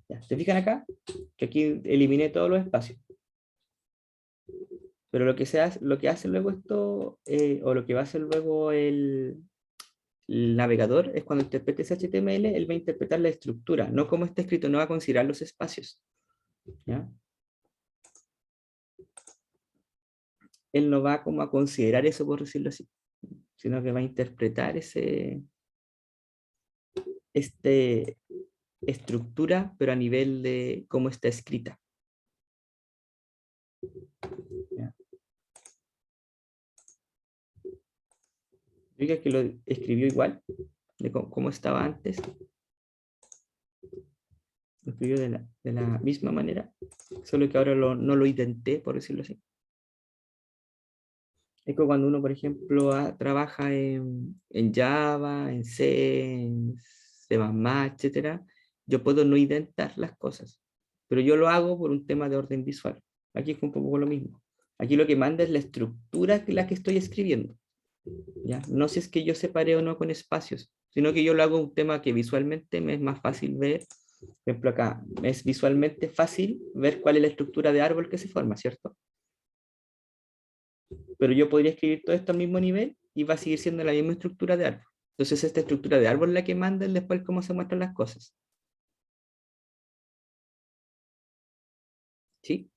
Ya, ¿se fijan acá? Que aquí eliminé todos los espacios. Pero lo que hace luego esto, o lo que va a hacer luego el navegador, es cuando interprete ese HTML, él va a interpretar la estructura, no como está escrito, no va a considerar los espacios. ¿Ya? Él no va como a considerar eso, por decirlo así, sino que va a interpretar este estructura, pero a nivel de cómo está escrita. ¿Ya? Diga que lo escribió igual, de cómo estaba antes, lo escribió de la misma manera, solo que ahora no lo intenté, por decirlo así. Es que cuando uno, por ejemplo, trabaja en Java, en C, en C++, etcétera, yo puedo no intentar las cosas, pero yo lo hago por un tema de orden visual. Aquí es un poco lo mismo. Aquí lo que manda es la estructura que la que estoy escribiendo. ¿Ya? No si es que yo separé o no con espacios, sino que yo lo hago un tema que visualmente me es más fácil ver. Por ejemplo, acá es visualmente fácil ver cuál es la estructura de árbol que se forma, ¿cierto? Pero yo podría escribir todo esto al mismo nivel y va a seguir siendo la misma estructura de árbol. Entonces, esta estructura de árbol es la que manda después cómo se muestran las cosas. ¿Sí?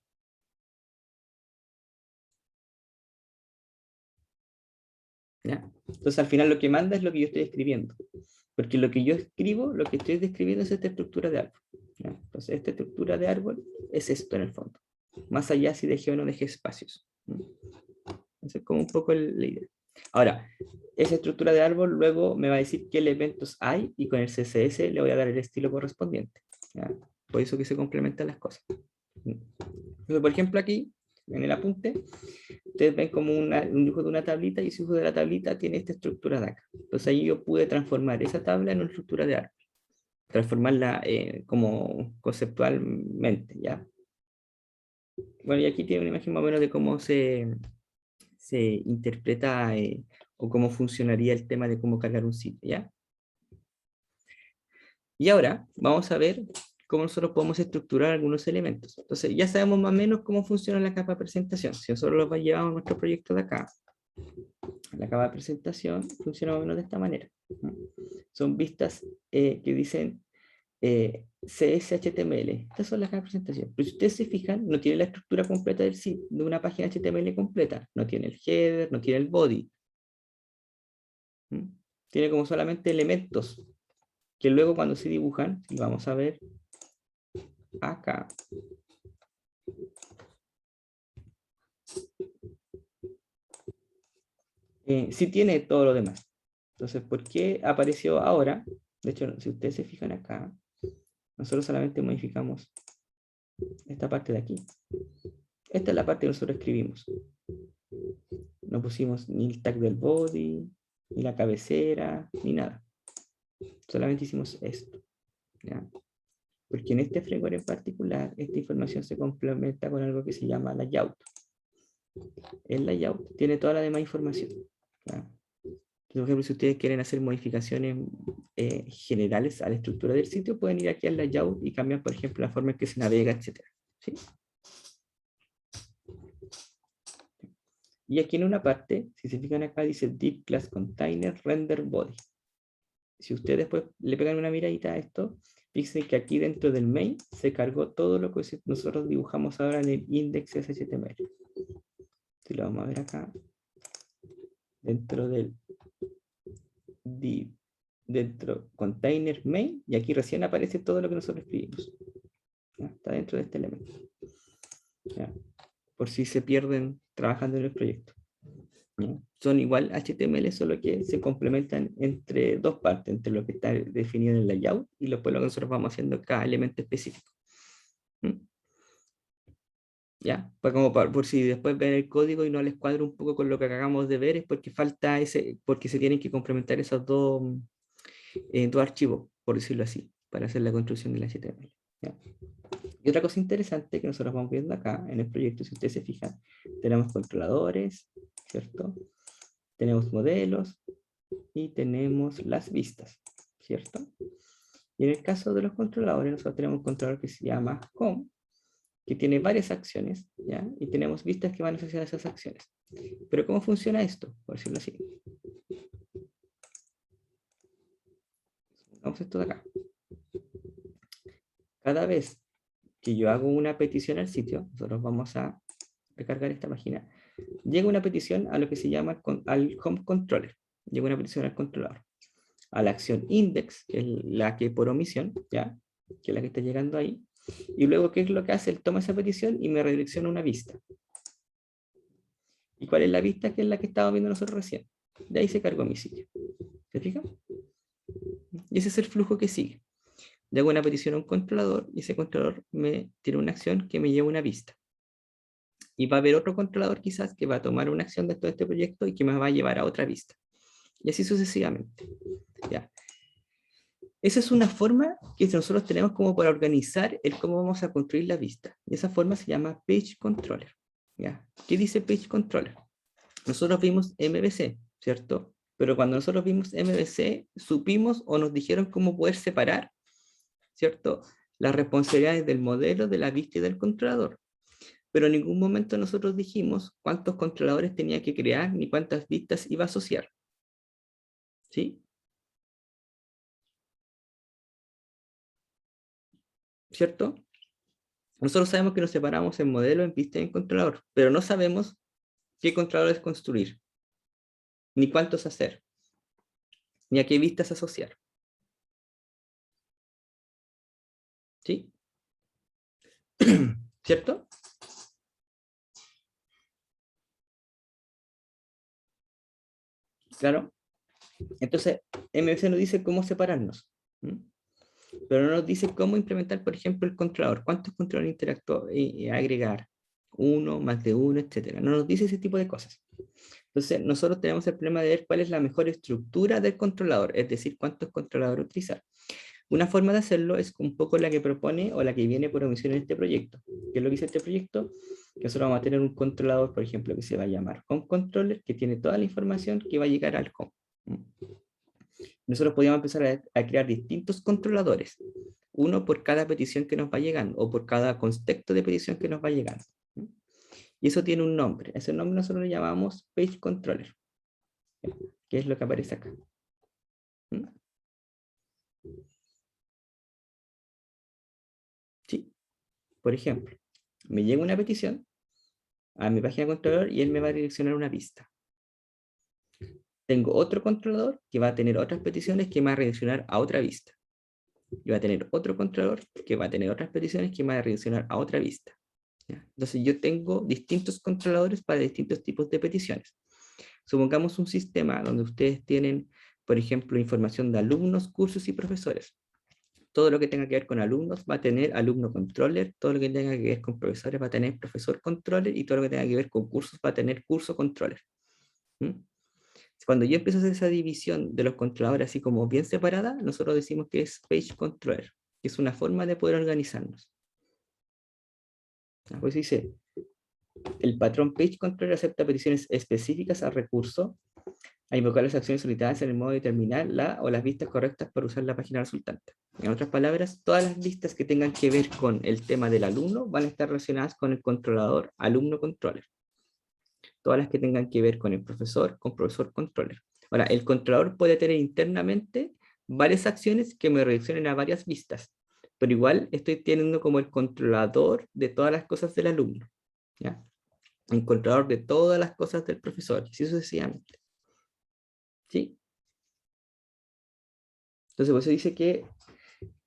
¿ya? Entonces al final lo que manda es lo que yo estoy escribiendo. Porque lo que yo escribo, lo que estoy describiendo es esta estructura de árbol, ¿ya? Entonces esta estructura de árbol es esto en el fondo. Más allá si dejé o no dejé espacios. Esa es como un poco la idea. Ahora, esa estructura de árbol luego me va a decir qué elementos hay y con el CSS le voy a dar el estilo correspondiente, ¿ya? Por eso que se complementan las cosas. Entonces, por ejemplo, aquí, en el apunte, ustedes ven como un dibujo de una tablita y ese dibujo de la tablita tiene esta estructura de acá. Entonces ahí yo pude transformar esa tabla en una estructura de árbol. Transformarla como conceptualmente, ¿ya? Bueno, y aquí tiene una imagen más o menos de cómo se interpreta o cómo funcionaría el tema de cómo cargar un sitio, ¿ya? Y ahora vamos a ver cómo nosotros podemos estructurar algunos elementos. Entonces ya sabemos más o menos cómo funciona la capa de presentación. Si nosotros lo llevamos a nuestro proyecto de acá, la capa de presentación funciona más o menos de esta manera. Son vistas que dicen CSHTML. Estas son las capas de presentación. Pero si ustedes se fijan, no tiene la estructura completa del sitio, de una página HTML completa. No tiene el header, no tiene el body. Tiene como solamente elementos que luego cuando se dibujan, y vamos a ver acá, sí tiene todo lo demás. Entonces, ¿por qué apareció ahora? De hecho, si ustedes se fijan acá, nosotros solamente modificamos esta parte de aquí. Esta es la parte que nosotros escribimos. No pusimos ni el tag del body, ni la cabecera, ni nada. Solamente hicimos esto, ¿ya? Porque en este framework en particular, esta información se complementa con algo que se llama layout. El layout tiene toda la demás información, ¿ya? Por ejemplo, si ustedes quieren hacer modificaciones generales a la estructura del sitio, pueden ir aquí al layout y cambiar, por ejemplo, la forma en que se navega, etc. ¿Sí? Y aquí en una parte, si se fijan acá, dice Div Class Container Render Body. Si ustedes después le pegan una miradita a esto, fíjense que aquí dentro del main se cargó todo lo que nosotros dibujamos ahora en el index HTML. Si lo vamos a ver acá, dentro del div, dentro container main, y aquí recién aparece todo lo que nosotros escribimos. ¿Ya? Está dentro de este elemento. ¿Ya? Por si se pierden trabajando en el proyecto. ¿Ya? Son igual HTML, solo que se complementan entre dos partes, entre lo que está definido en el layout y después lo que nosotros vamos haciendo cada elemento específico. ¿Mm? ¿Ya? Pues como por si después ven el código y no les cuadra un poco con lo que acabamos de ver, es porque falta porque se tienen que complementar esos dos archivos, por decirlo así, para hacer la construcción del HTML. ¿Ya? Y otra cosa interesante que nosotros vamos viendo acá en el proyecto, si ustedes se fijan, tenemos controladores, ¿cierto? Tenemos modelos y tenemos las vistas, ¿cierto? Y en el caso de los controladores, nosotros tenemos un controlador que se llama home, que tiene varias acciones, ¿ya? Y tenemos vistas que van asociadas a esas acciones. Pero ¿cómo funciona esto? Por decirlo así. Vamos a esto de acá. Cada vez que yo hago una petición al sitio, nosotros vamos a recargar esta página, llega una petición a lo que se llama al home controller. Llega una petición al controlador. A la acción index, que es la que por omisión, ¿ya? Que es la que está llegando ahí. Y luego, ¿qué es lo que hace? Él toma esa petición y me redirecciona a una vista. ¿Y cuál es la vista? Que es la que estábamos viendo nosotros recién. De ahí se cargó mi sitio. ¿Se fijan? Y ese es el flujo que sigue. Le hago una petición a un controlador y ese controlador me tiene una acción que me lleva a una vista. Y va a haber otro controlador quizás que va a tomar una acción de todo este proyecto y que me va a llevar a otra vista. Y así sucesivamente. ¿Ya? Esa es una forma que nosotros tenemos como para organizar el cómo vamos a construir la vista. Y esa forma se llama Page Controller. ¿Ya? ¿Qué dice Page Controller? Nosotros vimos MVC, ¿cierto? Pero cuando nosotros vimos MVC, supimos o nos dijeron cómo poder separar, ¿cierto? Las responsabilidades del modelo, de la vista y del controlador. Pero en ningún momento nosotros dijimos cuántos controladores tenía que crear ni cuántas vistas iba a asociar. ¿Sí? ¿Cierto? Nosotros sabemos que nos separamos en modelo, en vista y en controlador, pero no sabemos qué controladores construir. ni cuántos hacer, ni a qué vistas asociar. ¿Sí? ¿Cierto? Claro. Entonces, MVC nos dice cómo separarnos. ¿Mm? Pero no nos dice cómo implementar, por ejemplo, el controlador. ¿Cuántos controladores agregar? Uno, más de uno, etcétera. No nos dice ese tipo de cosas. Entonces, nosotros tenemos el problema de ver cuál es la mejor estructura del controlador, es decir, cuántos controladores utilizar. Una forma de hacerlo es un poco la que propone o la que viene por omisión en este proyecto. ¿Qué es lo que dice este proyecto? Que nosotros vamos a tener un controlador, por ejemplo, que se va a llamar Home Controller, que tiene toda la información que va a llegar al Home. Nosotros podríamos empezar a crear distintos controladores, uno por cada petición que nos va llegando o por cada contexto de petición que nos va llegando. Y eso tiene un nombre. Ese nombre nosotros lo llamamos Page Controller, que es lo que aparece acá. Sí. Por ejemplo, me llega una petición a mi página de controlador y él me va a direccionar una pista. Tengo otro controlador que va a tener otras peticiones que me va a redireccionar a otra vista. Y va a tener otro controlador que va a tener otras peticiones que me va a redireccionar a otra vista. ¿Ya? Entonces yo tengo distintos controladores para distintos tipos de peticiones. Supongamos un sistema donde ustedes tienen, por ejemplo, información de alumnos, cursos y profesores. Todo lo que tenga que ver con alumnos va a tener alumno controller, todo lo que tenga que ver con profesores va a tener profesor controller y todo lo que tenga que ver con cursos va a tener curso controller. ¿Mm? Cuando yo empiezo a hacer esa división de los controladores así como bien separada, nosotros decimos que es page controller, que es una forma de poder organizarnos. Pues dice, el patrón page controller acepta peticiones específicas al recurso a invocar las acciones solicitadas en el modo de determinar la o las vistas correctas para usar la página resultante. En otras palabras, todas las vistas que tengan que ver con el tema del alumno van a estar relacionadas con el controlador alumno controller. Todas las que tengan que ver con el profesor, con profesor controller. Ahora, el controlador puede tener internamente varias acciones que me redireccionen a varias vistas, pero igual estoy teniendo como el controlador de todas las cosas del alumno, ¿ya? El controlador de todas las cosas del profesor, y así sucesivamente. ¿Sí? Entonces, por eso dice que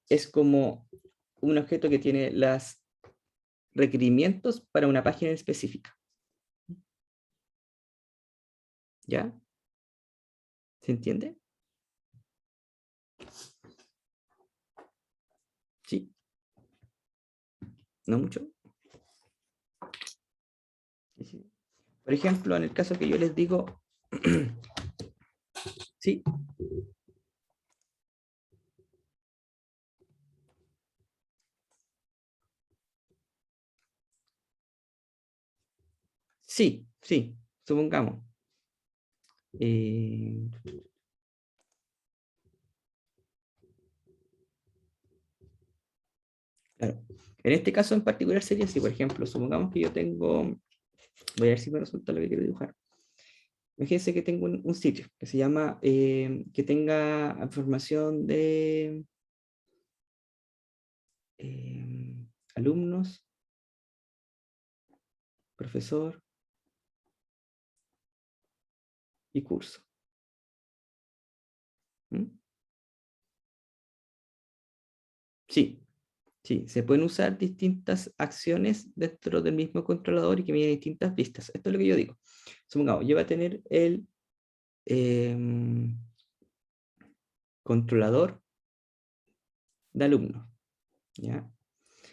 es como un objeto que tiene los requerimientos para una página específica. ¿Ya? ¿Se entiende? Sí, no mucho. Sí. Por ejemplo, en el caso que yo les digo, sí, sí, sí, supongamos. Eh, claro. En este caso en particular sería así, por ejemplo, supongamos que yo tengo, voy a ver si me resulta lo que quiero dibujar. Imagínense que tengo un sitio que se llama, que tenga información de alumnos, profesor y curso. ¿Mm? Sí, sí, se pueden usar distintas acciones dentro del mismo controlador y que me den distintas vistas. Esto es lo que yo digo. Supongamos, yo voy a tener el controlador de alumnos, ¿ya?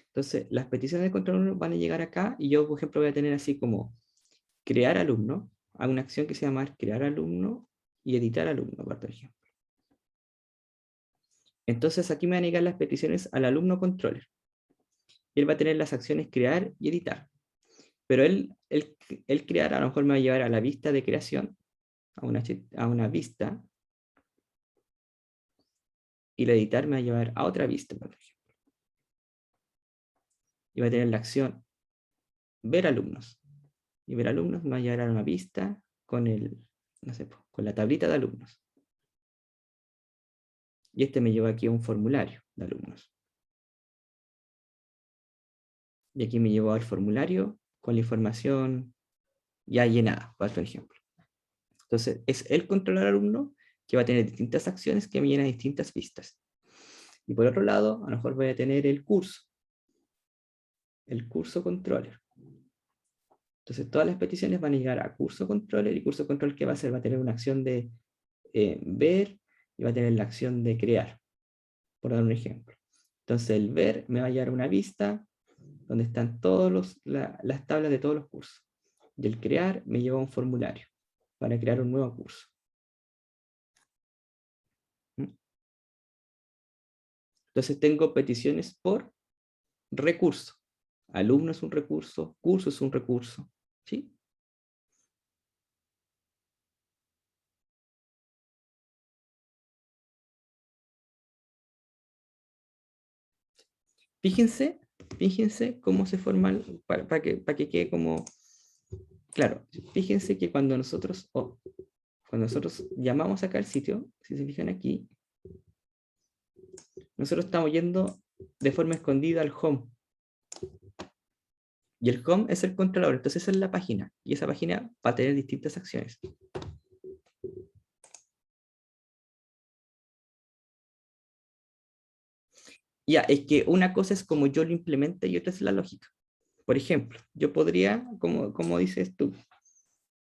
Entonces, las peticiones de controlador van a llegar acá y yo, por ejemplo, voy a tener así como crear alumno, a una acción que se llama crear alumno y editar alumno, por ejemplo. Entonces, aquí me van a llegar las peticiones al alumno controller. Y él va a tener las acciones crear y editar. Pero él crear a lo mejor me va a llevar a la vista de creación, a una vista, y la editar me va a llevar a otra vista, por ejemplo. Y va a tener la acción ver alumnos. Y ver alumnos me va a llevar a una vista con no sé, con la tablita de alumnos. Y este me lleva aquí a un formulario de alumnos. Y aquí me llevó al formulario con la información ya llenada, por ejemplo. Entonces, es el controlador alumno que va a tener distintas acciones que me llenan distintas vistas. Y por otro lado, a lo mejor voy a tener el curso controller. Entonces, todas las peticiones van a llegar a curso controller, y curso controller, ¿qué va a hacer? Va a tener una acción de ver, y va a tener la acción de crear, por dar un ejemplo. Entonces, el ver me va a llevar a una vista donde están las tablas de todos los cursos. Y el crear me lleva a un formulario para crear un nuevo curso. Entonces tengo peticiones por recurso. Alumno es un recurso, curso es un recurso. ¿Sí? Fíjense, fíjense cómo se forman, para que quede como claro. Fíjense que cuando nosotros llamamos acá al sitio, si se fijan aquí, nosotros estamos yendo de forma escondida al home. Y el home es el controlador, entonces esa es la página. Y esa página va a tener distintas acciones. Ya, es que una cosa es como yo lo implemente y otra es la lógica. Por ejemplo, yo podría, como dices tú,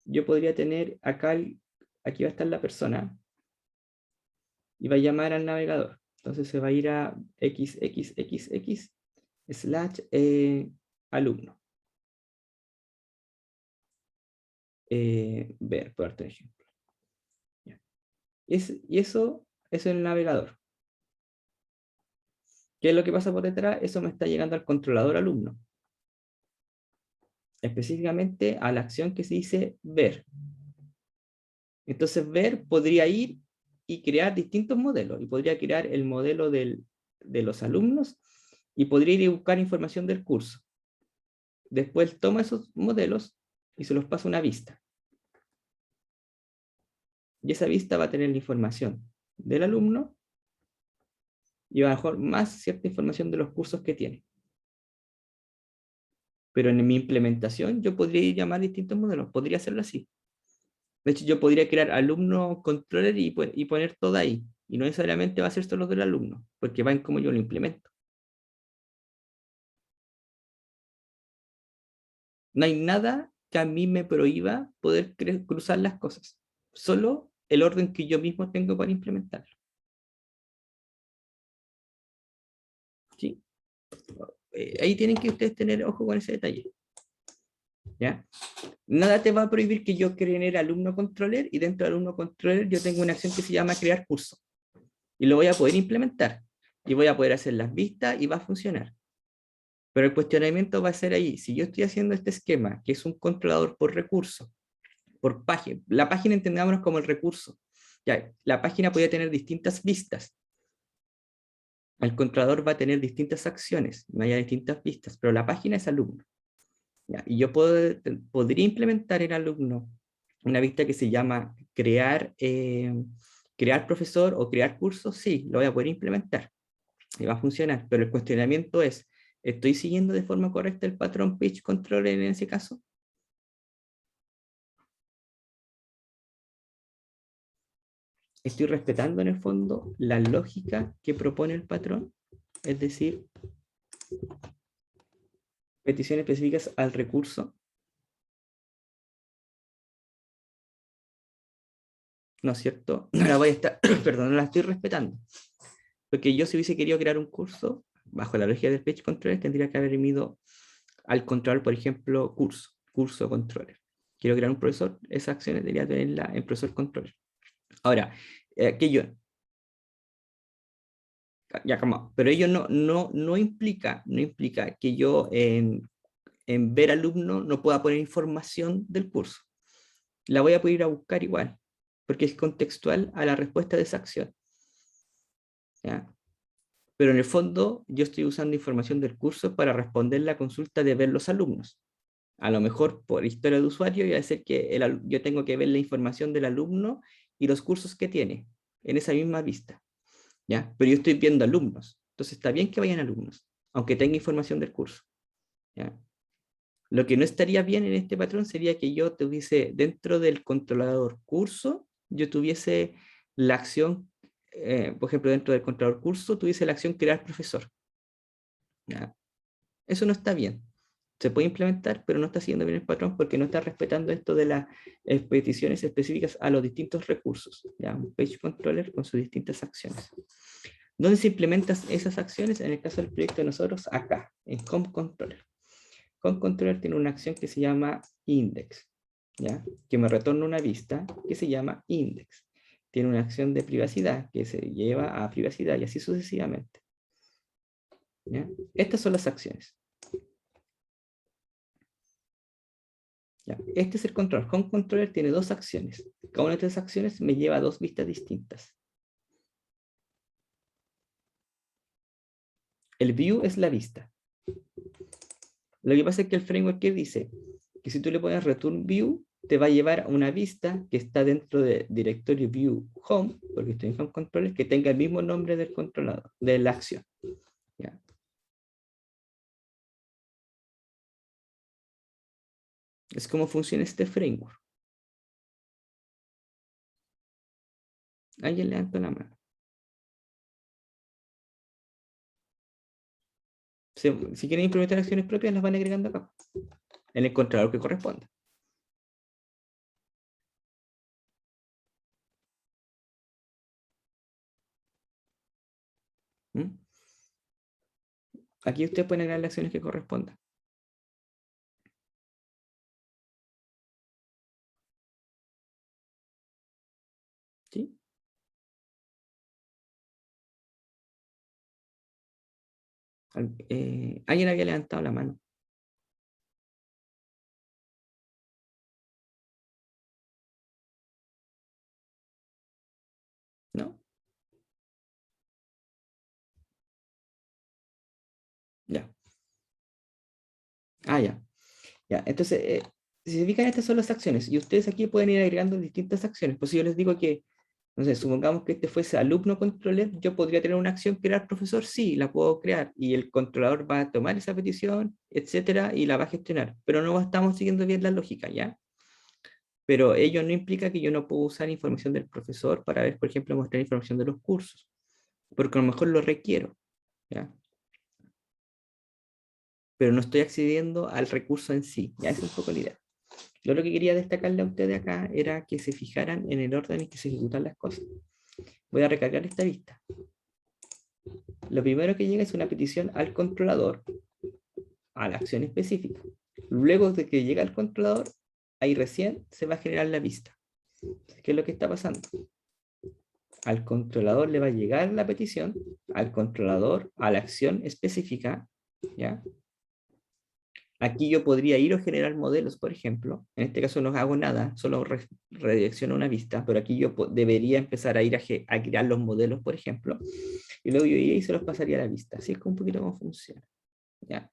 yo podría tener acá, aquí va a estar la persona y va a llamar al navegador. Entonces se va a ir a xxxx / alumno. Ver, por darte un ejemplo. Y eso es el navegador. ¿Qué es lo que pasa por detrás? Eso me está llegando al controlador alumno. Específicamente a la acción que se dice ver. Entonces ver podría ir y crear distintos modelos. Y podría crear el modelo de los alumnos y podría ir a buscar información del curso. Después toma esos modelos y se los pasa a una vista. Y esa vista va a tener la información del alumno y a lo mejor más cierta información de los cursos que tiene. Pero en mi implementación yo podría ir a llamar distintos modelos, podría hacerlo así. De hecho, yo podría crear alumno controller y poner todo ahí. Y no necesariamente va a ser solo del alumno, porque va en cómo yo lo implemento. No hay nada que a mí me prohíba poder cruzar las cosas. Solo el orden que yo mismo tengo para implementarlo. ¿Sí? Ahí tienen que ustedes tener ojo con ese detalle. ¿Ya? Nada te va a prohibir que yo cree alumno controller y dentro del alumno controller yo tengo una acción que se llama crear curso. Y lo voy a poder implementar. Y voy a poder hacer las vistas y va a funcionar. Pero el cuestionamiento va a ser ahí. Si yo estoy haciendo este esquema, que es un controlador por recurso, por página, la página entendámonos como el recurso. Ya, la página puede tener distintas vistas. El controlador va a tener distintas acciones, no hay distintas vistas, pero la página es alumno. ¿Ya? Y yo podría implementar en alumno una vista que se llama crear profesor o crear curso, sí, lo voy a poder implementar y va a funcionar, pero el cuestionamiento es, ¿estoy siguiendo de forma correcta el patrón page controller en ese caso? ¿Estoy respetando en el fondo la lógica que propone el patrón? Es decir, peticiones específicas al recurso. ¿No es cierto? No la voy a estar, perdón, no la estoy respetando. Porque yo si hubiese querido crear un curso, bajo la lógica del page controller, tendría que haber ido al control, por ejemplo, curso controller. Quiero crear un profesor, esa acción debería tenerla en profesor controller. Ahora, que yo, ya como, pero ello no implica que yo en ver alumno no pueda poner información del curso. La voy a poder ir a buscar igual, porque es contextual a la respuesta de esa acción. ¿Ya? Pero en el fondo yo estoy usando información del curso para responder la consulta de ver los alumnos. A lo mejor por historia de usuario voy a decir que yo tengo que ver la información del alumno y los cursos que tiene en esa misma vista. ¿Ya? Pero yo estoy viendo alumnos. Entonces está bien que vayan alumnos, aunque tenga información del curso. ¿Ya? Lo que no estaría bien en este patrón sería que yo tuviese dentro del controlador curso, yo tuviese la acción, por ejemplo, dentro del controlador curso, tuviese la acción crear profesor. ¿Ya? Eso no está bien. Se puede implementar, pero no está siguiendo bien el patrón porque no está respetando esto de las peticiones específicas a los distintos recursos. ¿Ya? Un page controller con sus distintas acciones. ¿Dónde se implementan esas acciones? En el caso del proyecto de nosotros, acá, en COM Controller. COM Controller tiene una acción que se llama index, ¿ya? Que me retorna una vista que se llama index. Tiene una acción de privacidad que se lleva a privacidad y así sucesivamente. ¿Ya? Estas son las acciones. ¿Ya? Este es el control. COM Controller tiene dos acciones. Cada una de estas acciones me lleva a dos vistas distintas. El view es la vista. Lo que pasa es que el framework que dice que si tú le pones return view, te va a llevar a una vista que está dentro del directorio view home, porque estoy en home controller, que tenga el mismo nombre del controlador, de la acción. ¿Ya? Es como funciona este framework. Alguien levanta la mano. Si quieren implementar acciones propias, las van agregando acá, en el controlador que corresponda. ¿Mm? Aquí ustedes pueden agregar las acciones que correspondan. ¿Sí? Alguien había levantado la mano. ¿No? Ya. Ah, ya. Ya. Entonces, si se fijan, estas son las acciones. Y ustedes aquí pueden ir agregando distintas acciones. Pues si yo les digo que, no sé, supongamos que este fuese alumno controller, yo podría tener una acción crear profesor, sí, la puedo crear. Y el controlador va a tomar esa petición, etcétera, y la va a gestionar. Pero no estamos siguiendo bien la lógica, ¿ya? Pero ello no implica que yo no puedo usar información del profesor para ver, por ejemplo, mostrar información de los cursos. Porque a lo mejor lo requiero, ¿ya? Pero no estoy accediendo al recurso en sí. Ya es un poco la idea. Yo lo que quería destacarle a ustedes acá era que se fijaran en el orden en que se ejecutan las cosas. Voy a recargar esta vista. Lo primero que llega es una petición al controlador, a la acción específica. Luego de que llega al controlador, ahí recién se va a generar la vista. ¿Qué es lo que está pasando? Al controlador le va a llegar la petición, al controlador, a la acción específica, ¿ya? Aquí yo podría ir o generar modelos, por ejemplo. En este caso no hago nada, solo redirecciono una vista, pero aquí yo debería empezar a ir a crear los modelos, por ejemplo. Y luego yo iría y se los pasaría a la vista. Así es como un poquito cómo funciona. ¿Ya?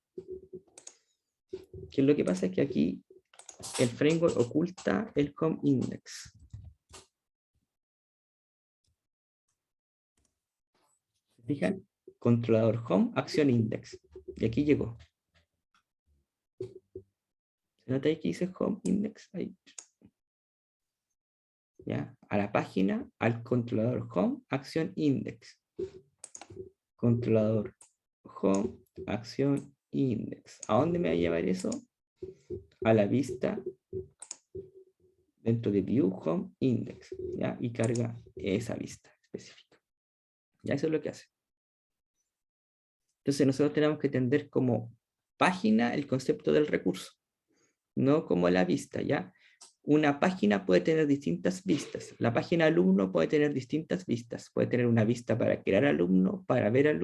Que lo que pasa es que aquí el framework oculta el com index. Fijan, controlador home, acción index. Y aquí llegó. ¿Se nota ahí que dice home index? Ahí. ¿Ya? A la página, al controlador home, acción index. Controlador home, acción index. ¿A dónde me va a llevar eso? A la vista dentro de view home index. ¿Ya? Y carga esa vista específica. Ya eso es lo que hace. Entonces nosotros tenemos que entender como página el concepto del recurso, no como la vista, ¿ya? Una página puede tener distintas vistas. La página alumno puede tener distintas vistas. Puede tener una vista para crear alumno, para ver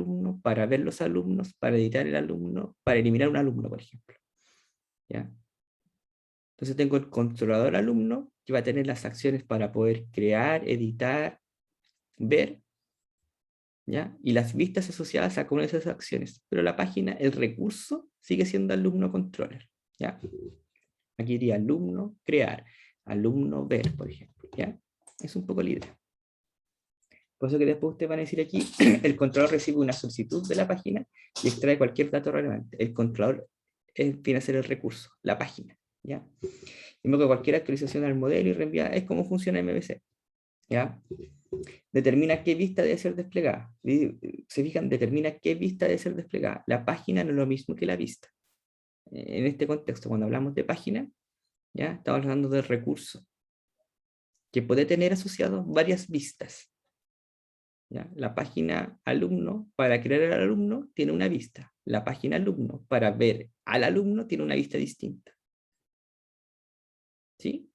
los alumnos, para editar el alumno, para eliminar un alumno, por ejemplo. ¿Ya? Entonces tengo el controlador alumno que va a tener las acciones para poder crear, editar, ver, ¿ya? Y las vistas asociadas a cada una de esas acciones. Pero la página, el recurso, sigue siendo alumno controller, ¿ya? Aquí iría alumno, crear, alumno, ver, por ejemplo, ¿ya? Es un poco la idea. Por eso que después ustedes van a decir aquí, el controlador recibe una solicitud de la página y extrae cualquier dato relevante. El controlador viene a ser el recurso, la página, ¿ya? Y luego cualquier actualización al modelo y reenviar es como funciona MVC, ¿ya? Determina qué vista debe ser desplegada. Se fijan, determina qué vista debe ser desplegada. La página no es lo mismo que la vista. En este contexto, cuando hablamos de página, ¿ya? Estamos hablando del recurso, que puede tener asociado varias vistas. ¿Ya? La página alumno, para crear al alumno, tiene una vista. La página alumno, para ver al alumno, tiene una vista distinta. ¿Sí?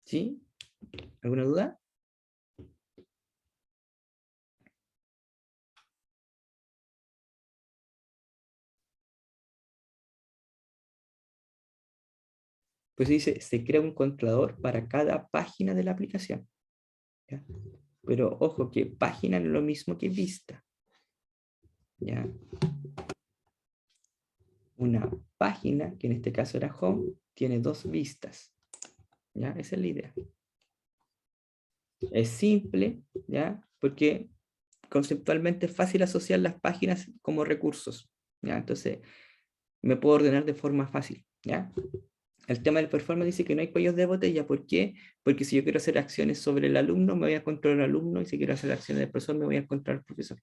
¿Sí? ¿Alguna duda? Pues dice, se crea un controlador para cada página de la aplicación. ¿Ya? Pero ojo que página no es lo mismo que vista. ¿Ya? Una página, que en este caso era home, tiene dos vistas. ¿Ya? Esa es la idea. Es simple, ¿ya? Porque conceptualmente es fácil asociar las páginas como recursos, ¿ya? Entonces, me puedo ordenar de forma fácil, ¿ya? El tema del performance dice que no hay cuellos de botella. ¿Por qué? Porque si yo quiero hacer acciones sobre el alumno, me voy a controlar al alumno, y si quiero hacer acciones del profesor, me voy a controlar al profesor.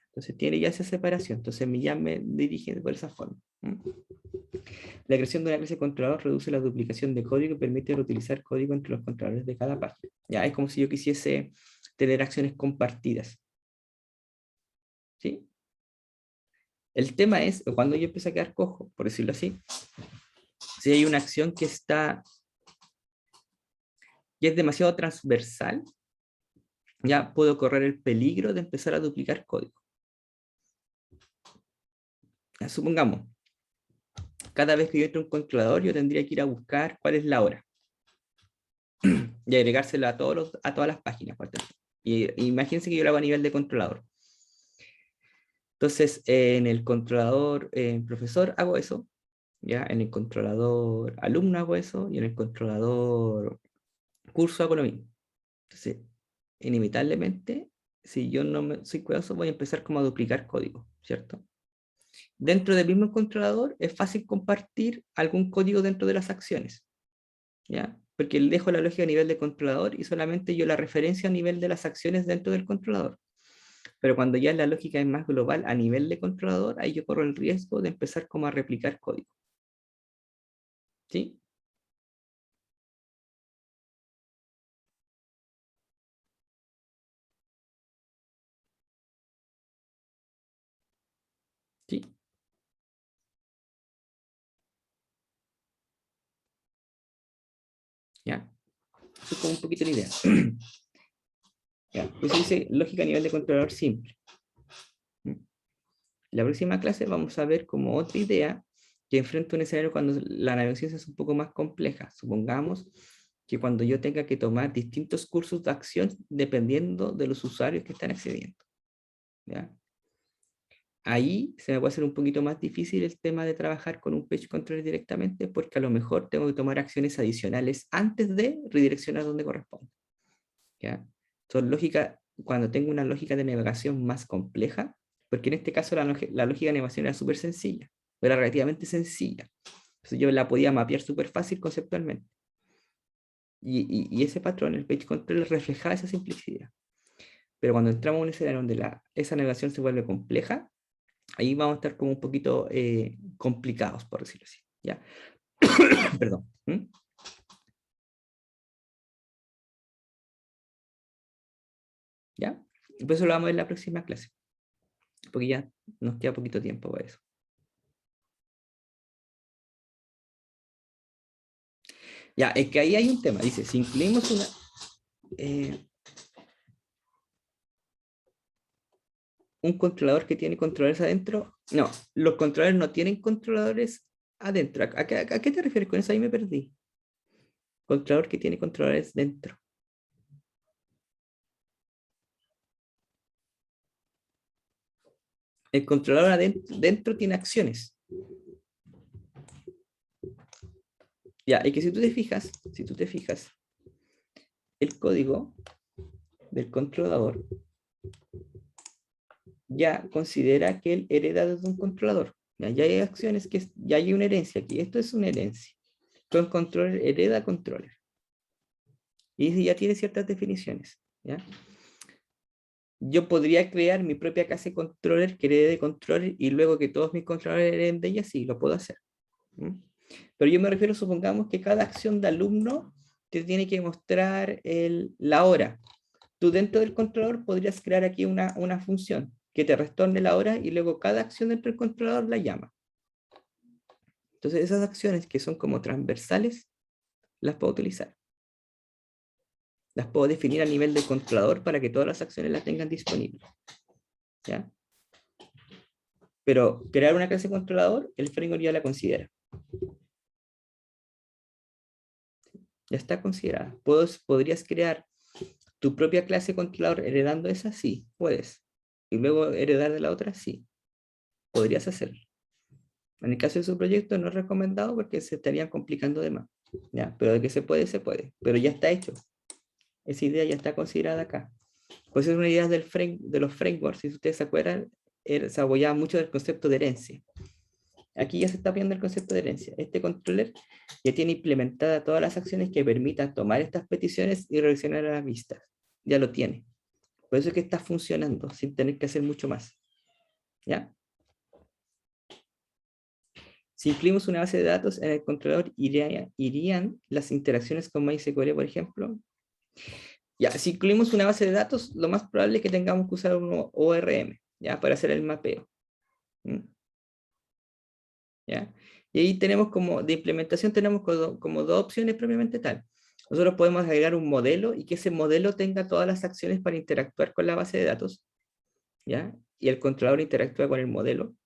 Entonces tiene ya esa separación. Entonces ya me dirige por esa forma. La creación de una clase controlador reduce la duplicación de código y permite reutilizar código entre los controladores de cada página. Ya es como si yo quisiese tener acciones compartidas. ¿Sí? El tema es, cuando yo empiezo a quedar cojo, por decirlo así, si hay una acción que está, que es demasiado transversal, ya puedo correr el peligro de empezar a duplicar código. Ya, supongamos, cada vez que yo entro a un controlador, yo tendría que ir a buscar cuál es la hora y agregárselo a, a todas las páginas. Y imagínense que yo lo hago a nivel de controlador. Entonces, en el controlador profesor hago eso, ya en el controlador alumno hago eso, y en el controlador curso hago lo mismo. Entonces, inevitablemente, si yo no soy cuidadoso, voy a empezar como a duplicar código, ¿cierto? Dentro del mismo controlador es fácil compartir algún código dentro de las acciones, ¿ya? Porque le dejo la lógica a nivel de controlador y solamente yo la referencia a nivel de las acciones dentro del controlador. Pero cuando ya la lógica es más global a nivel de controlador, ahí yo corro el riesgo de empezar como a replicar código. ¿Sí? ¿Sí? ¿Ya? Eso es como un poquito la idea. ¿Ya? Pues dice lógica a nivel de controlador simple. La próxima clase vamos a ver como otra idea que enfrenta un escenario cuando la navegación es un poco más compleja. Supongamos que cuando yo tenga que tomar distintos cursos de acción dependiendo de los usuarios que están accediendo. ¿Ya? Ahí se me puede hacer un poquito más difícil el tema de trabajar con un page controller directamente, porque a lo mejor tengo que tomar acciones adicionales antes de redireccionar donde corresponde. ¿Ya? Son lógica, cuando tengo una lógica de navegación más compleja, porque en este caso la lógica de navegación era súper sencilla, era relativamente sencilla. Entonces yo la podía mapear súper fácil conceptualmente. Y ese patrón, el page controller, reflejaba esa simplicidad. Pero cuando entramos en un escenario donde esa navegación se vuelve compleja, ahí vamos a estar como un poquito complicados, por decirlo así. ¿Ya? Perdón. ¿Mm? ¿Ya? Pues eso lo vamos a ver en la próxima clase, porque ya nos queda poquito tiempo para eso. Ya, es que ahí hay un tema. Dice, si incluimos eh, un controlador que tiene controladores adentro, no, los controladores no tienen controladores adentro. ¿A qué te refieres con eso? Ahí me perdí. Controlador que tiene controladores dentro. El controlador dentro tiene acciones. Ya, es que si tú te fijas, el código del controlador ya considera que él hereda de un controlador. Ya hay acciones que ya hay una herencia aquí. Esto es una herencia. Con controller hereda controller. Y ya tiene ciertas definiciones. ¿Ya? Yo podría crear mi propia clase controller que herede de controller y luego que todos mis controllers hereden de ella, sí, lo puedo hacer. Pero yo me refiero, supongamos que cada acción de alumno te tiene que mostrar la hora. Tú dentro del controlador podrías crear aquí una función que te retorne la hora y luego cada acción dentro del controlador la llama. Entonces esas acciones que son como transversales, las puedo utilizar. Las puedo definir a nivel del controlador para que todas las acciones las tengan disponibles. ¿Ya? Pero crear una clase controlador, el framework ya la considera. Ya está considerada. ¿Podrías crear tu propia clase controlador heredando esa? Sí, puedes. Y luego heredar de la otra, sí. Podrías hacerlo. En el caso de su proyecto no es recomendado porque se estarían complicando de más. ¿Ya? Pero de que se puede, se puede. Pero ya está hecho. Esa idea ya está considerada acá. Pues es una idea de los frameworks. Si ustedes se acuerdan, se apoyaba mucho del concepto de herencia. Aquí ya se está viendo el concepto de herencia. Este controller ya tiene implementadas todas las acciones que permitan tomar estas peticiones y reaccionar a las vistas. Ya lo tiene. Por eso es que está funcionando sin tener que hacer mucho más. ¿Ya? Si incluimos una base de datos en el controlador, irían las interacciones con MySQL, por ejemplo. Ya, si incluimos una base de datos, lo más probable es que tengamos que usar un ORM, ¿ya? Para hacer el mapeo. ¿Ya? Y ahí tenemos de implementación tenemos como dos opciones propiamente tal. Nosotros podemos agregar un modelo y que ese modelo tenga todas las acciones para interactuar con la base de datos, ¿ya? Y el controlador interactúa con el modelo,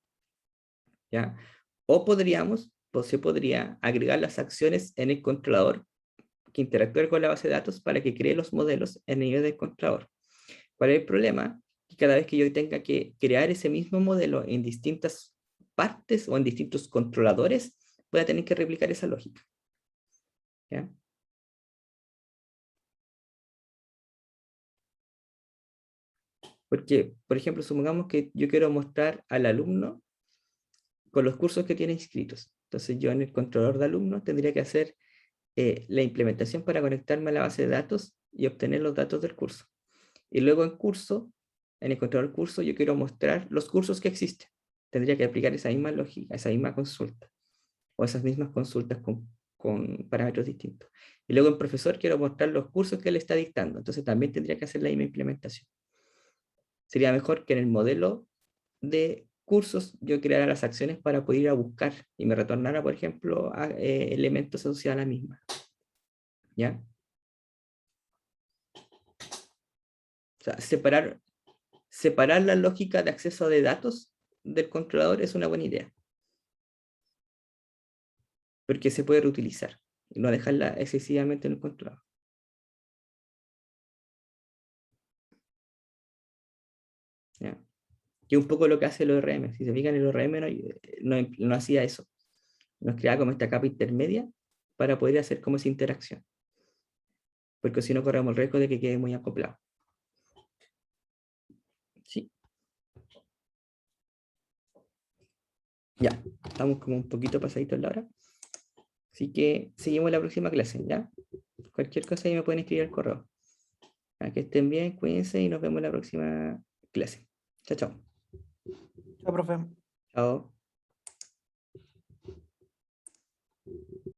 ¿ya? O se podría agregar las acciones en el controlador que interactúe con la base de datos para que cree los modelos en el nivel del controlador. ¿Cuál es el problema? Que cada vez que yo tenga que crear ese mismo modelo en distintas partes o en distintos controladores, voy a tener que replicar esa lógica. ¿Ya? Porque, por ejemplo, supongamos que yo quiero mostrar al alumno con los cursos que tiene inscritos. Entonces yo en el controlador de alumnos tendría que hacer la implementación para conectarme a la base de datos y obtener los datos del curso. Y luego en el controlador curso, yo quiero mostrar los cursos que existen. Tendría que aplicar esa misma lógica, esa misma consulta, o esas mismas consultas con parámetros distintos. Y luego en profesor quiero mostrar los cursos que él está dictando. Entonces también tendría que hacer la misma implementación. Sería mejor que en el modelo de cursos yo creara las acciones para poder ir a buscar y me retornara, por ejemplo, elementos asociados a la misma. ¿Ya? O sea, separar la lógica de acceso de datos del controlador es una buena idea. Porque se puede reutilizar y no dejarla excesivamente en el controlador. ¿Ya? Que es un poco lo que hace el ORM. Si se fijan, el ORM no hacía eso. Nos creaba como esta capa intermedia para poder hacer como esa interacción. Porque si no corremos el riesgo de que quede muy acoplado. ¿Sí? Ya, estamos como un poquito pasaditos la hora. Así que seguimos la próxima clase, ¿ya? Cualquier cosa ahí me pueden escribir al correo. Que estén bien, cuídense y nos vemos en la próxima clase. Chao, chao. Chao, profe. Chao.